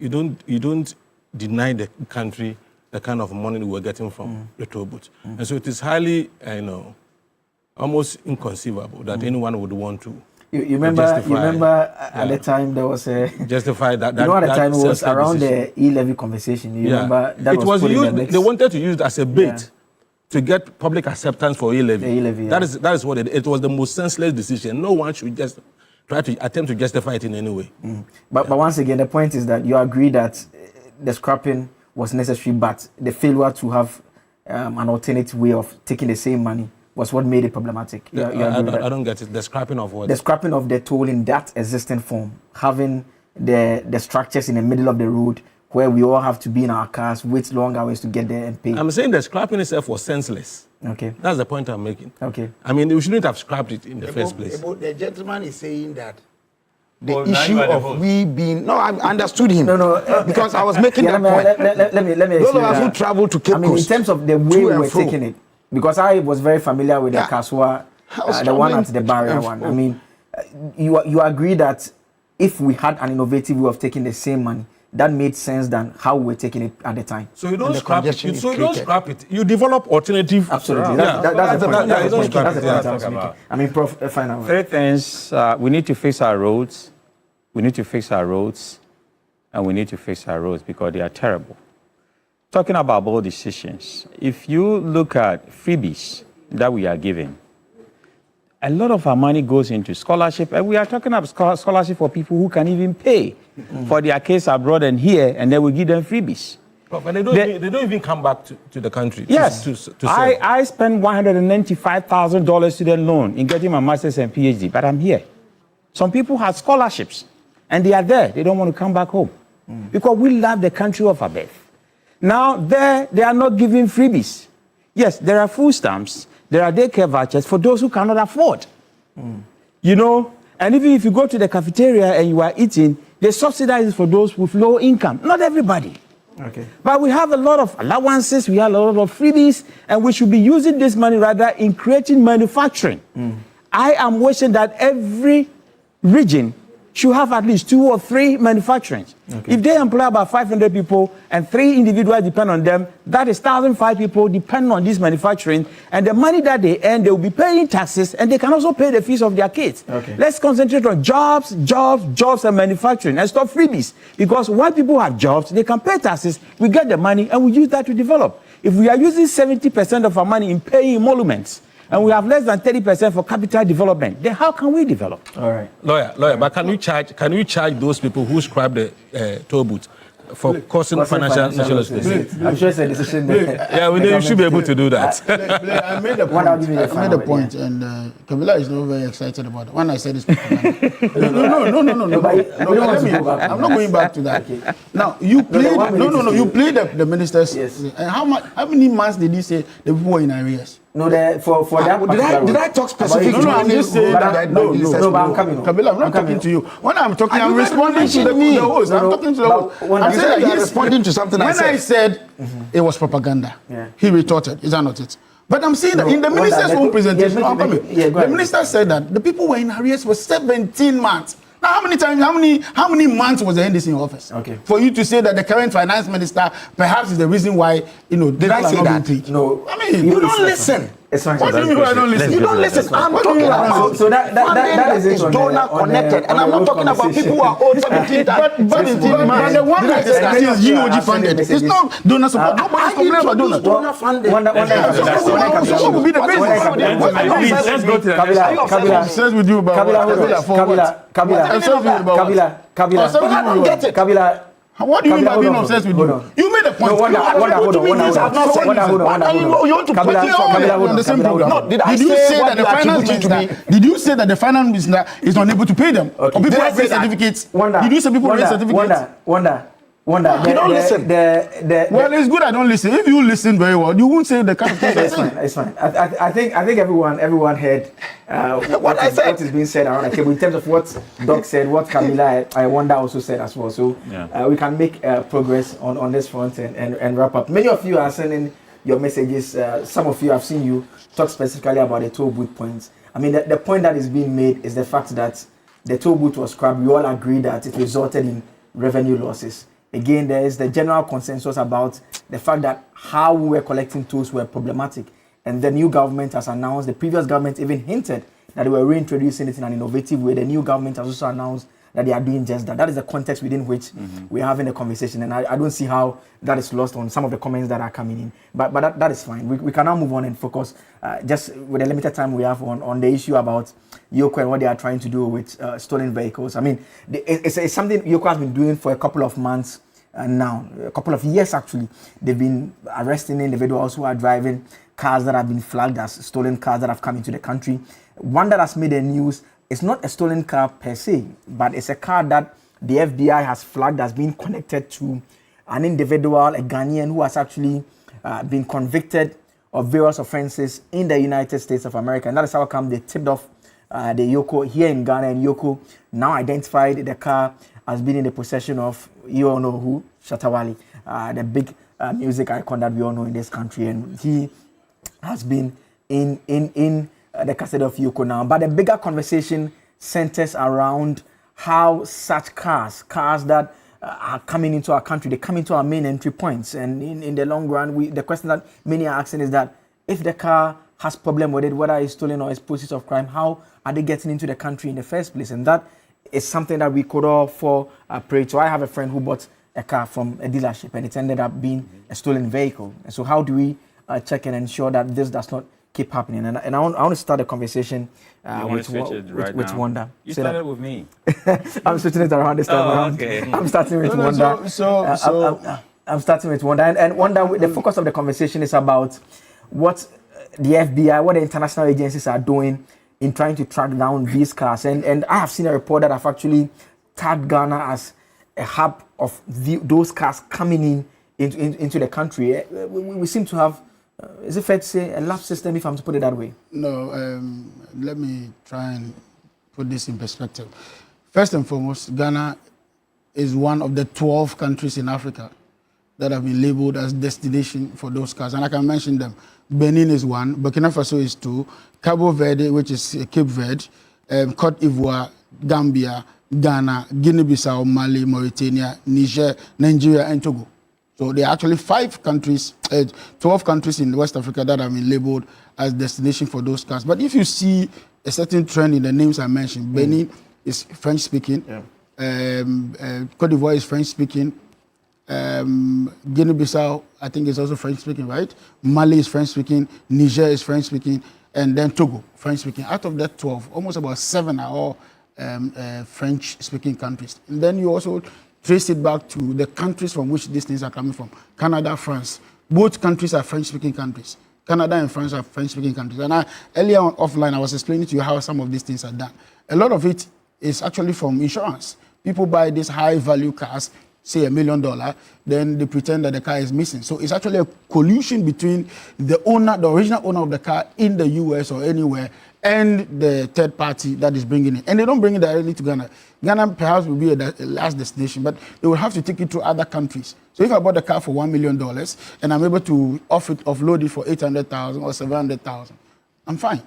You don't deny the country the kind of money we were getting from the toll booth. And so it is highly, almost inconceivable that anyone would want to. You remember at the time there was a justify that. You know, at the time it was around the e-levy conversation. You remember that it was used. They wanted to use it as a bait to get public acceptance for e-levy. E-levy, that is what it was. The most senseless decision. No one should just try to attempt to justify it in any way. But once again, the point is that you agree that the scrapping was necessary, but the failure to have an alternative way of taking the same money was what made it problematic. I don't get it. The scrapping of what? The scrapping of the toll in that existing form, having the structures in the middle of the road where we all have to be in our cars, wait long hours to get there and pay. I'm saying the scrapping itself was senseless. Okay. That's the point I'm making. Okay. I mean, we shouldn't have scrapped it in the first place. The gentleman is saying that the issue of we being... No, I understood him. Because I was making that point. Let me those of us who travel to Cape Coast, I mean, in terms of the way we were taking it, because I was very familiar with the Kaswa, the one at the barrier one. I mean, you agree that if we had an innovative way of taking the same money, that made sense than how we were taking it at the time. So you don't scrap it. So you don't scrap it. You develop alternative. Absolutely. That's the point. That's the point I was making. I mean, Prof, final. 3 things. We need to fix our roads. We need to fix our roads. And we need to fix our roads because they are terrible. Talking about bold decisions, if you look at freebies that we are giving, a lot of our money goes into scholarship, and we are talking about scholarship for people who can even pay for their case abroad and here, and then we give them freebies. But they don't even come back to the country. Yes, I spent $195,000 student loan in getting my master's and PhD, but I'm here. Some people have scholarships, and they are there. They don't want to come back home because we love the country of our birth. Now, they are not giving freebies. Yes, there are food stamps. There are daycare vouchers for those who cannot afford. You know, and even if you go to the cafeteria and you are eating, they subsidize it for those with low income. Not everybody. Okay. But we have a lot of allowances, we have a lot of freebies, and we should be using this money rather in creating manufacturing. I am wishing that every region should have at least 2 or 3 manufacturing. Okay. If they employ about 500 people and 3 individuals depend on them, that is 1,005 people depend on this manufacturing, and the money that they earn, they will be paying taxes, and they can also pay the fees of their kids. Okay. Let's concentrate on jobs, and manufacturing, and stop freebies. Because when people have jobs, they can pay taxes, we get the money, and we use that to develop. If we are using 70% of our money in paying emoluments, and we have less than 30% for capital development, then how can we develop? All right. Lawyer, but can you charge those people who scrap the toll booth for causing financial nationalism? I'm sure it's a decision. Yeah, you should be able to do that. I made a point, and Kabila is not very excited about it. When I said this, no. I'm not going back to that. Okay. Now you played you played the ministers. Yes. And how many months did you say the people were in arrears? No, for that. Did I talk specifically? No, I'm just saying that. No, but I'm coming. Kabila, I'm not talking to you. When I'm talking, I'm responding to the host. I'm talking to the host. I'm saying that he's responding to something I said. When I said it was propaganda, he retorted. Is that not it? But I'm saying that in the minister's own presentation, the minister said that the people were in arrears for 17 months. Now, how many months was the NDC in office? Okay. For you to say that the current finance minister perhaps is the reason why, did I say that? No. I mean, you don't listen. It's fine. What do you mean I don't listen? You don't listen. I'm talking about so that is donor connected, and I'm not talking about people who are owed 17 months. But the one that is GOG funded. It's not donor support. Nobody's complaining about donor. Donor funded. What would be the basis? Let's go to Kabila. Says with you about Kabila. I don't get it. Kabila. What do you mean by being obsessed with you? You made a point. You want to put me on the same program. No, did you say that the finance minister is unable to pay them? Or people have raised certificates? Did you say people raised certificates? Wonder. You don't listen. Well, it's good I don't listen. If you listen very well, you won't say the kind of thing. It's fine. I think everyone heard what is being said around the table in terms of what Doc said, what Camila, I wonder also said as well. So we can make progress on this front and wrap up. Many of you are sending your messages. Some of you have seen you talk specifically about the toll booth points. I mean, the point that is being made is the fact that the toll booth was scrapped. We all agree that it resulted in revenue losses. Again, there is the general consensus about the fact that how we were collecting tolls were problematic. And the new government has announced, the previous government even hinted that they were reintroducing it in an innovative way. The new government has also announced that they are doing just that. That is the context within which we're having the conversation. And I don't see how that is lost on some of the comments that are coming in. But that is fine. We can now move on and focus just with the limited time we have on the issue about EOCO and what they are trying to do with stolen vehicles. I mean, it's something EOCO has been doing for a couple of months now, a couple of years actually. They've been arresting individuals who are driving cars that have been flagged as stolen cars that have come into the country. One that has made the news, it's not a stolen car per se, but it's a car that the FBI has flagged as being connected to an individual, a Ghanaian, who has actually been convicted of various offenses in the United States of America. And that is how come they tipped off the EOCO here in Ghana, and EOCO now identified the car as being in the possession of, you all know who, Shatawale, the big music icon that we all know in this country. And he has been in the custody of EOCO now. But the bigger conversation centers around how such cars that are coming into our country, they come into our main entry points. And in the long run, the question that many are asking is that if the car has problem with it, whether it's stolen or it's process of crime, how are they getting into the country in the first place? And that is something that we could all fall prey to. I have a friend who bought a car from a dealership and it ended up being a stolen vehicle. And so how do we check and ensure that this does not keep happening? And I want to start a conversation with Wanda. You started with me. I'm switching it around this time around. Okay. I'm starting with Wanda. I'm starting with Wanda. And Wanda, the focus of the conversation is about what the FBI, what the international agencies are doing in trying to track down these cars. And I have seen a report that have actually tagged Ghana as a hub of those cars coming into the country. We seem to have, is it fair to say, a lab system, if I'm to put it that way? No, let me try and put this in perspective. First and foremost, Ghana is one of the 12 countries in Africa that have been labeled as destination for those cars. And I can mention them. Benin is one, Burkina Faso is two, Cabo Verde, which is Cape Verde, Cote d'Ivoire, Gambia, Ghana, Guinea-Bissau, Mali, Mauritania, Niger, Nigeria, and Togo. So there are actually 12 countries in West Africa that have been labeled as destination for those cars. But if you see a certain trend in the names I mentioned, Benin is French-speaking, Cote d'Ivoire is French-speaking, Guinea-Bissau, I think, is also French-speaking, right? Mali is French-speaking, Niger is French-speaking, and then Togo, French-speaking. Out of that 12, almost about 7 are all French-speaking countries. And then you also trace it back to the countries from which these things are coming from. Canada, France. Both countries are French-speaking countries. Canada and France are French-speaking countries. And earlier on offline, I was explaining to you how some of these things are done. A lot of it is actually from insurance. People buy these high-value cars, say $1 million, then they pretend that the car is missing. So it's actually a collusion between the owner, the original owner of the car in the US or anywhere, and the third party that is bringing it. And they don't bring it directly to Ghana. Ghana perhaps will be a last destination, but they will have to take it to other countries. So if I bought the car for $1 million and I'm able to offload it for 800,000 or 700,000, I'm fine.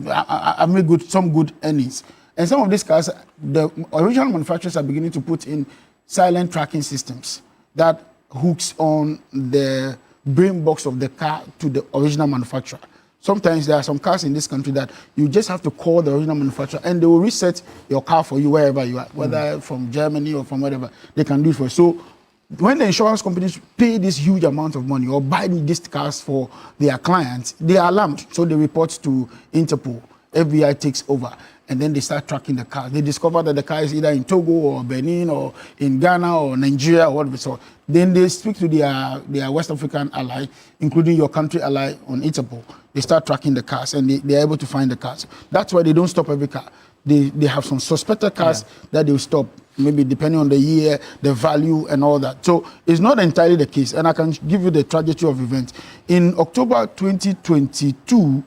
I've made some good earnings. And some of these cars, the original manufacturers are beginning to put in silent tracking systems that hooks on the brain box of the car to the original manufacturer. Sometimes there are some cars in this country that you just have to call the original manufacturer and they will reset your car for you wherever you are, whether from Germany or from wherever, they can do it for you. So when the insurance companies pay this huge amount of money or buy these cars for their clients, they are alarmed. So they report to Interpol. FBI takes over. And then they start tracking the car. They discover that the car is either in Togo or Benin or in Ghana or Nigeria or whatever. So then they speak to their West African ally, including your country ally on Interpol. They start tracking the cars and they're able to find the cars. That's why they don't stop every car. They have some suspected cars that they will stop, maybe depending on the year, the value and all that. So it's not entirely the case. And I can give you the trajectory of events. In October 2022,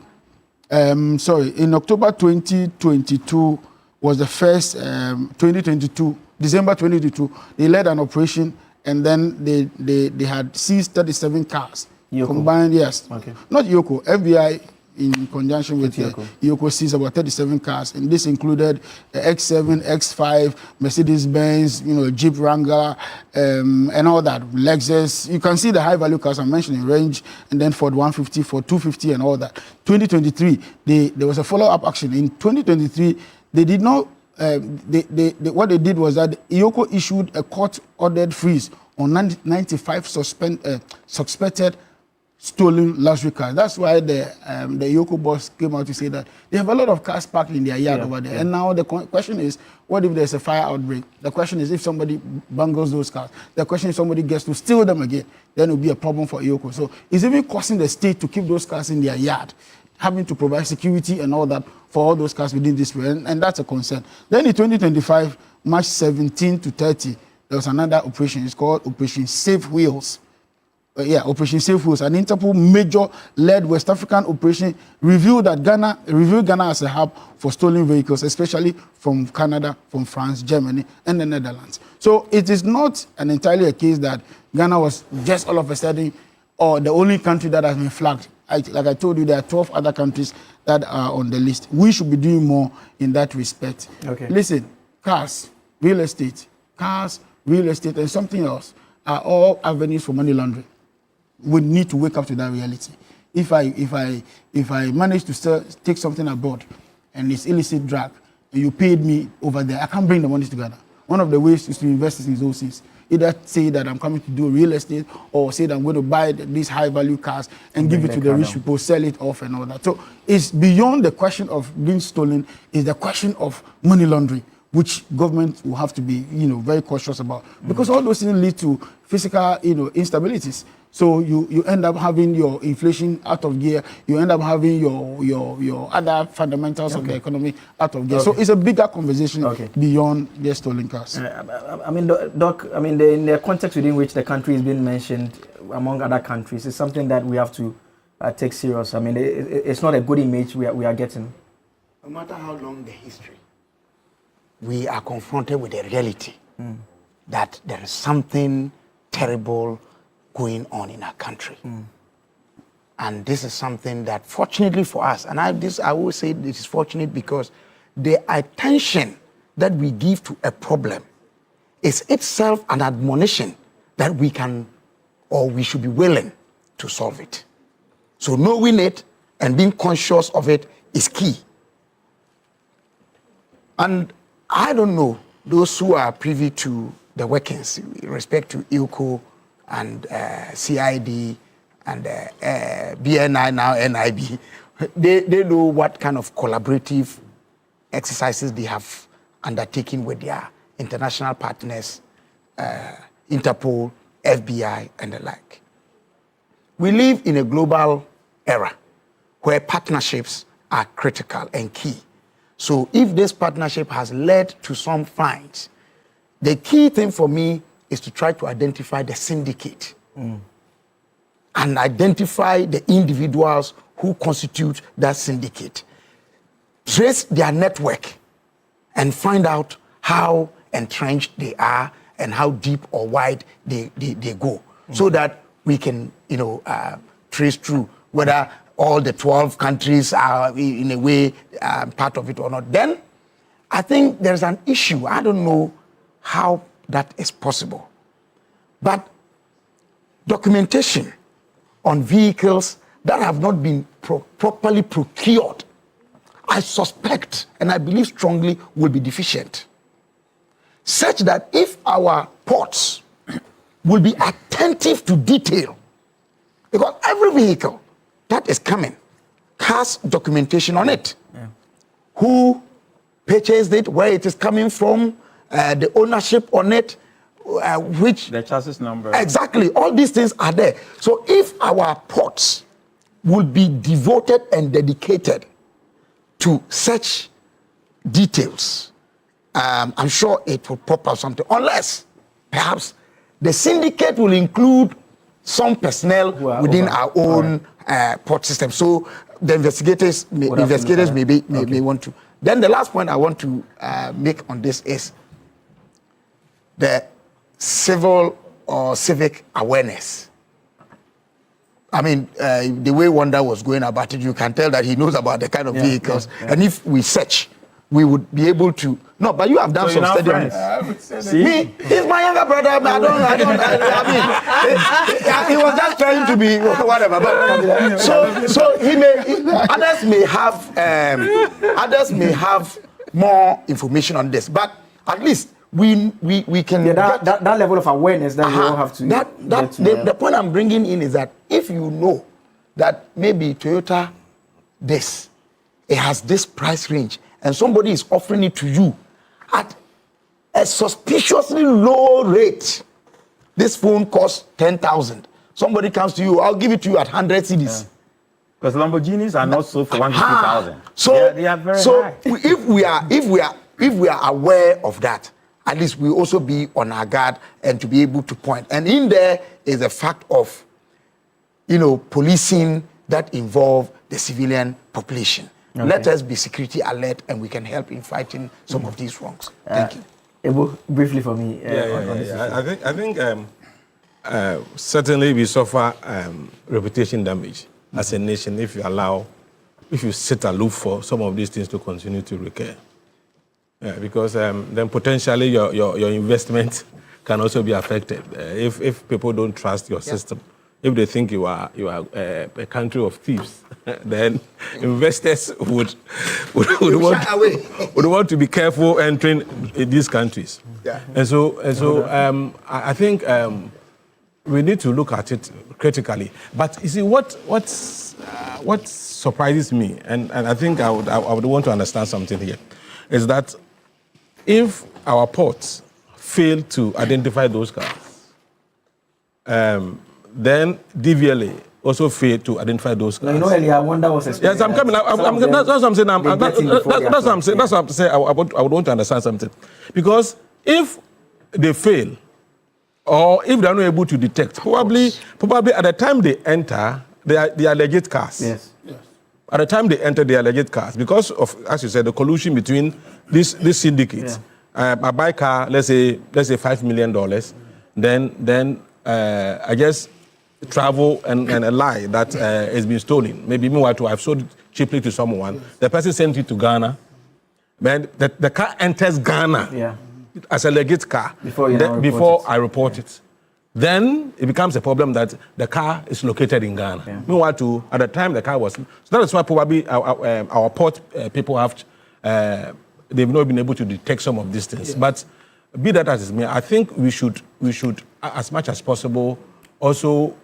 in October 2022 was the first, 2022, December 2022, they led an operation and then they had seized 37 cars. EOCO. Combined, yes. Okay. Not EOCO, FBI in conjunction with EOCO seized about 37 cars, and this included X7, X5, Mercedes-Benz, Jeep Wrangler, and all that, Lexus. You can see the high-value cars I'm mentioning, Range, and then Ford 150, Ford 250, and all that. 2023, there was a follow-up action. In 2023, they did not. What they did was that EOCO issued a court-ordered freeze on 95 suspected stolen luxury cars. That's why the EOCO boss came out to say that they have a lot of cars parked in their yard over there. And now the question is, what if there's a fire outbreak? The question is if somebody bungles those cars. The question is if somebody gets to steal them again, then it will be a problem for EOCO. So it's even costing the state to keep those cars in their yard, having to provide security and all that for all those cars within this period. And that's a concern. Then in 2025, March 17 to 30, there was another operation. It's called Operation Safe Wheels. Operation Safe Wheels, an Interpol major-led West African operation, revealed Ghana as a hub for stolen vehicles, especially from Canada, from France, Germany, and the Netherlands. So it is not entirely a case that Ghana was just all of a sudden or the only country that has been flagged. Like I told you, there are 12 other countries that are on the list. We should be doing more in that respect. Okay. Listen, cars, real estate, and something else are all avenues for money laundering. We need to wake up to that reality. If I manage to take something abroad and it's illicit drug and you paid me over there, I can't bring the money together. One of the ways is to invest in those things. Either say that I'm coming to do real estate or say that I'm going to buy these high value cars and give it to the rich people, sell it off and all that. So it's beyond the question of being stolen, it's the question of money laundering, which government will have to be, very cautious about. Because all those things lead to physical, instabilities. So you end up having your inflation out of gear. You end up having your other fundamentals of the economy out of gear. So it's a bigger conversation beyond the stolen cars. Doc, in the context within which the country is being mentioned, among other countries, is something that we have to take serious. It's not a good image we are getting. No matter how long the history, we are confronted with a reality that there is something terrible going on in our country. And this is something that, fortunately for us, and I will say this is fortunate because the attention that we give to a problem is itself an admonition that we can or we should be willing to solve it. So knowing it and being conscious of it is key. And I don't know those who are privy to the workings with respect to EOCO and CID and BNI, now NIB. They know what kind of collaborative exercises they have undertaken with their international partners, Interpol, FBI, and the like. We live in a global era where partnerships are critical and key. So if this partnership has led to some fines, the key thing for me is to try to identify the syndicate and identify the individuals who constitute that syndicate. Trace their network and find out how entrenched they are and how deep or wide they go, so that we can, trace through whether all the 12 countries are in a way part of it or not. Then I think there's an issue. I don't know how that is possible. But documentation on vehicles that have not been properly procured, I suspect and I believe strongly will be deficient. Such that if our ports will be attentive to detail, because every vehicle that is coming has documentation on it. Yeah. Who purchased it, where it is coming from, the ownership on it, which... The chassis number. Exactly. All these things are there. So if our ports will be devoted and dedicated to such details, I'm sure it will pop up something. Unless, perhaps, the syndicate will include some personnel within our own port system. So the investigators may want to. Then the last point I want to make on this is the civil or civic awareness. I mean, the way Wanda was going about it, you can tell that he knows about the kind of vehicles. Yeah. And if we search, we would be able to. No, but you have done some study on it. Me, he's my younger brother. I mean, he was just trying to be whatever. But, so he may. Others may have more information on this. But at least we can. Yeah, that level of awareness that you all have to. The point I'm bringing in is that if you know that maybe Toyota, it has this price range, and somebody is offering it to you at a suspiciously low rate. This phone costs 10,000. Somebody comes to you, I'll give it to you at 100 cedis. Because Lamborghinis are not sold for 150,000. So they are very high. If we are aware of that, at least we also be on our guard and to be able to point. And in there is the fact of, policing that involve the civilian population. Okay. Let us be security alert, and we can help in fighting some of these wrongs. Thank you. Ebu, briefly for me. I think certainly we suffer reputation damage as a nation if you sit aloof for some of these things to continue to recur. Because then potentially your investment can also be affected if people don't trust your system. If they think you are a country of thieves, then investors would want to be careful entering in these countries. Yeah. And so I think we need to look at it critically. But you see, what surprises me, and I think I would want to understand something here, is that if our ports fail to identify those cars, then DVLA also failed to identify those cars. Earlier, Wanda was explaining. Yes, I'm coming. That's what I'm saying. That's what I'm saying. That's what I'm saying. I would want to understand something. Because if they fail, or if they're not able to detect, probably at the time they enter, they are legit cars. Yes. At the time they enter, they are legit cars. Because of, as you said, the collusion between this syndicate. Yeah. I buy a car, let's say $5 million. Then I guess travel and a lie that has been stolen. Maybe meanwhile I've sold it cheaply to someone. The person sent it to Ghana. man, the car enters Ghana as a legit car before I report it. Then it becomes a problem that the car is located in Ghana. Meanwhile, at the time the car was, so that is why probably our port people have, they've not been able to detect some of these things. But be that as it may, I think we should, as much as possible, also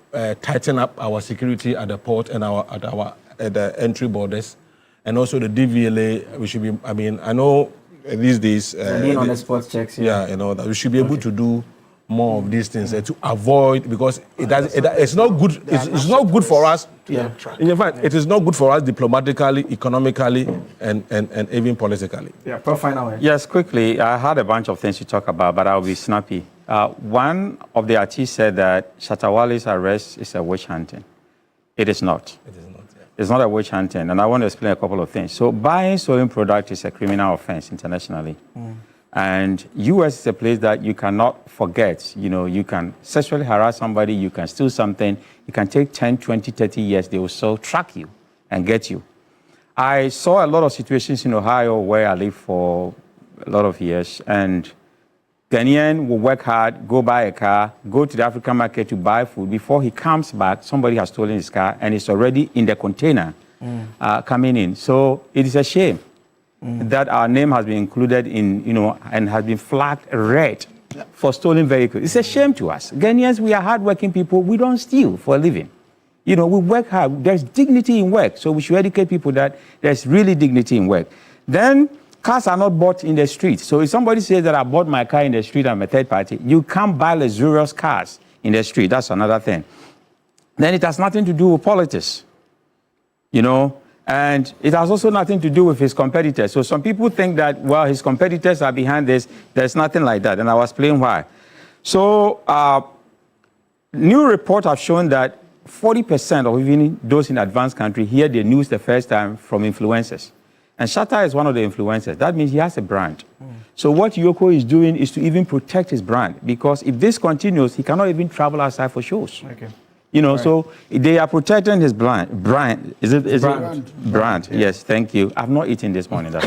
tighten up our security at the port and at the entry borders, and also the DVLA. We should be. I mean, I know these days. Being on the spot checks. Yeah, you know that we should be able to do more of these things to avoid, because it's not good. It's not good for us. In fact, it is not good for us diplomatically, economically, and even politically. Prof. Final. Yes, quickly. I had a bunch of things to talk about, but I'll be snappy. One of the artists said that Shatta Wale's arrest is a witch hunting. It is not. It is not. It's not a witch hunting, and I want to explain a couple of things. So, buying stolen product is a criminal offense internationally. And U.S. is a place that you cannot forget. You know, you can sexually harass somebody, you can steal something, you can take 10, 20, 30 years, they will still track you and get you. I saw a lot of situations in Ohio where I lived for a lot of years, and Ghanaian will work hard, go buy a car, go to the African market to buy food. Before he comes back, somebody has stolen his car and it's already in the container coming in. So it is a shame that our name has been included in, you know, and has been flagged red for stolen vehicles. It's a shame to us. Ghanaians, we are hardworking people. We don't steal for a living. You know, we work hard. There's dignity in work. So we should educate people that there's really dignity in work. Then cars are not bought in the street. So if somebody says that I bought my car in the street, I'm a third party, you can't buy luxurious cars in the street. That's another thing. Then it has nothing to do with politics, you know, and it has also nothing to do with his competitors. So some people think that, well, his competitors are behind this. There's nothing like that. And I was explaining why. So new reports have shown that 40% of even those in advanced countries hear the news the first time from influencers. And Shatta is one of the influencers. That means he has a brand. So what EOCO is doing is to even protect his brand, because if this continues, he cannot even travel outside for shows. You know, so they are protecting his brand. Is it brand? Yes, thank you. I've not eaten this morning. That's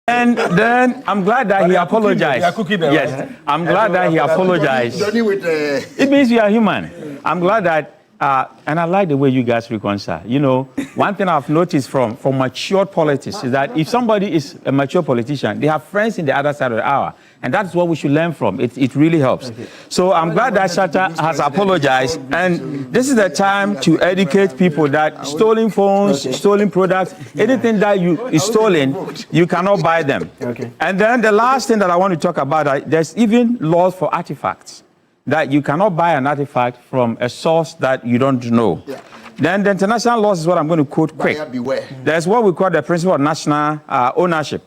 then I'm glad that he apologized. Yes, I'm glad that he apologized. It means we are human. I'm glad that. And I like the way you guys reconcile. You know, one thing I've noticed from mature politics is that if somebody is a mature politician, they have friends in the other side of the aisle. And that's what we should learn from. It really helps. So I'm glad that Shatta has apologized. And this is the time to educate people that stolen phones, stolen products, anything that is stolen, you cannot buy them. And then the last thing that I want to talk about, there's even laws for artifacts, that you cannot buy an artifact from a source that you don't know. Then the international laws is what I'm going to quote quick. There's what we call the principle of national ownership.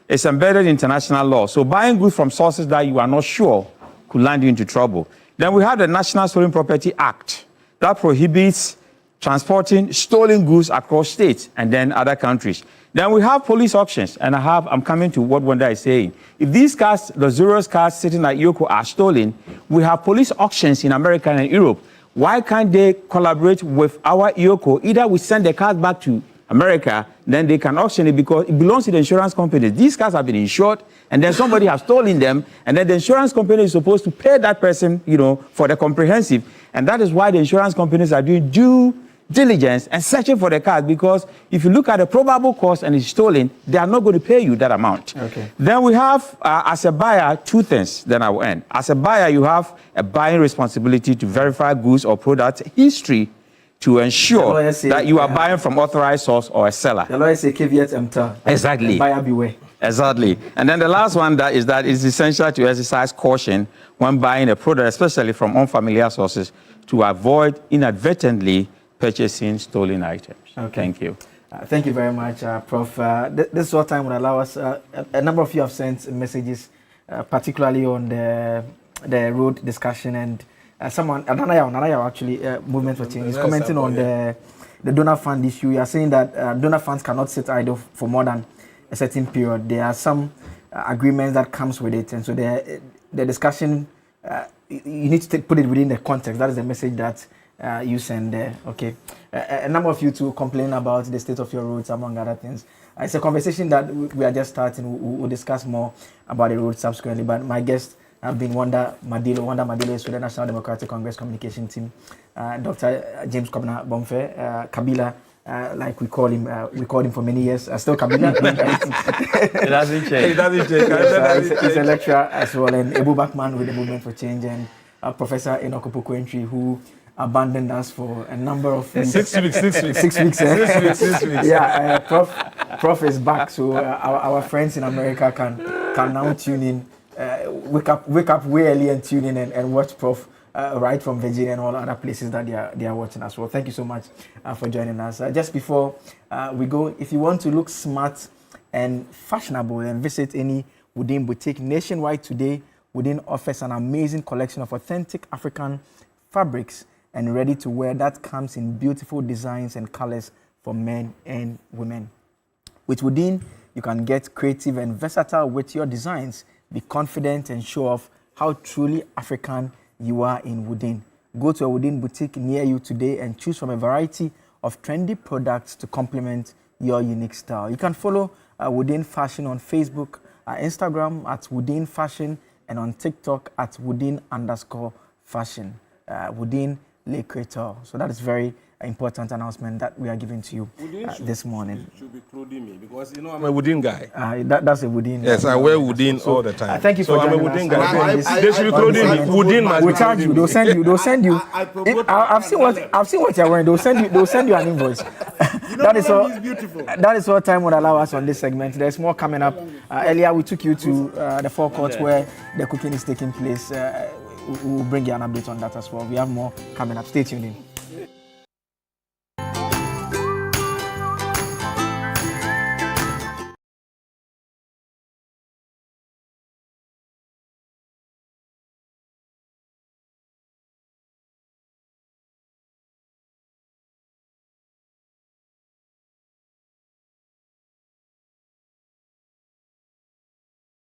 It's embedded in international law. So buying goods from sources that you are not sure could land you into trouble. Then we have the National Stolen Property Act that prohibits transporting stolen goods across states and then other countries. Then we have police auctions, and I'm coming to what Wanda is saying. If these cars, the Zeros cars sitting at EOCO are stolen, we have police auctions in America and Europe. Why can't they collaborate with our EOCO? Either we send the cars back to America, then they can auction it because it belongs to the insurance companies. These cars have been insured, and then somebody has stolen them, and then the insurance company is supposed to pay that person, you know, for the comprehensive. And that is why the insurance companies are doing due diligence and searching for the cars, because if you look at the probable cost and it's stolen, they are not going to pay you that amount. Then we have, as a buyer, two things, then I will end. As a buyer, you have a buying responsibility to verify goods or product history to ensure that you are buying from authorized source or a seller. The lawyer say caveat emptor. Exactly. Buyer beware. Exactly. And then the last one is that it's essential to exercise caution when buying a product, especially from unfamiliar sources, to avoid inadvertently purchasing stolen items. Thank you. Thank you very much, Prof. This short time would allow us, a number of you have sent messages, particularly on the road discussion, and someone, Anaya actually, Movement for Change, is commenting on the donor fund issue. You are saying that donor funds cannot sit idle for more than a certain period. There are some agreements that comes with it, and so the discussion, you need to put it within the context. That is the message that you send there. Okay. a number of you to complain about the state of your roads, among other things. It's a conversation that we are just starting. We'll discuss more about the roads subsequently. But my guests have been Wanda Madilo. Wanda Madilo is with the National Democratic Congress Communication Team. Dr. James Kobna Bomfe, Kabila. Like we called him for many years. Still Kabila. It hasn't changed. It doesn't change. He's a lecturer as well, and Ebu Bakman with the Movement for Change, and Professor EOCO Pokuentry, who abandoned us for a number of weeks. 6 weeks. 6 weeks. 6 weeks. 6 weeks. Yeah, Prof is back, so our friends in America can now tune in, wake up way early and tune in and watch Prof. Right from Virginia and all other places that they are watching as well. Thank you so much for joining us. Just before we go, if you want to look smart and fashionable and visit any Woodin boutique nationwide today, Woodin offers an amazing collection of authentic African fabrics and ready to wear that comes in beautiful designs and colors for men and women. With Woodin, you can get creative and versatile with your designs. Be confident and show off how truly African you are in Woodin. Go to a Woodin boutique near you today and choose from a variety of trendy products to complement your unique style. You can follow Woodin Fashion on Facebook, Instagram at Woodin Fashion, and on TikTok at Woodin_fashion. Woodin Le Creator. So that is very important announcement that we are giving to you this morning. Should be clothing me because I'm a Woodin guy. That's a Woodin. Yes, I wear Woodin all the time. Thank you for joining us. I'm a Woodin guy. They should be clothing me. Woodin must. We'll charge you. They'll send you. I've seen what you're wearing. They'll send you an invoice. That is what time would allow us on this segment. There's more coming up. Earlier we took you to the forecourt where the cooking is taking place. We'll bring you an update on that as well. We have more coming up. Stay tuned in.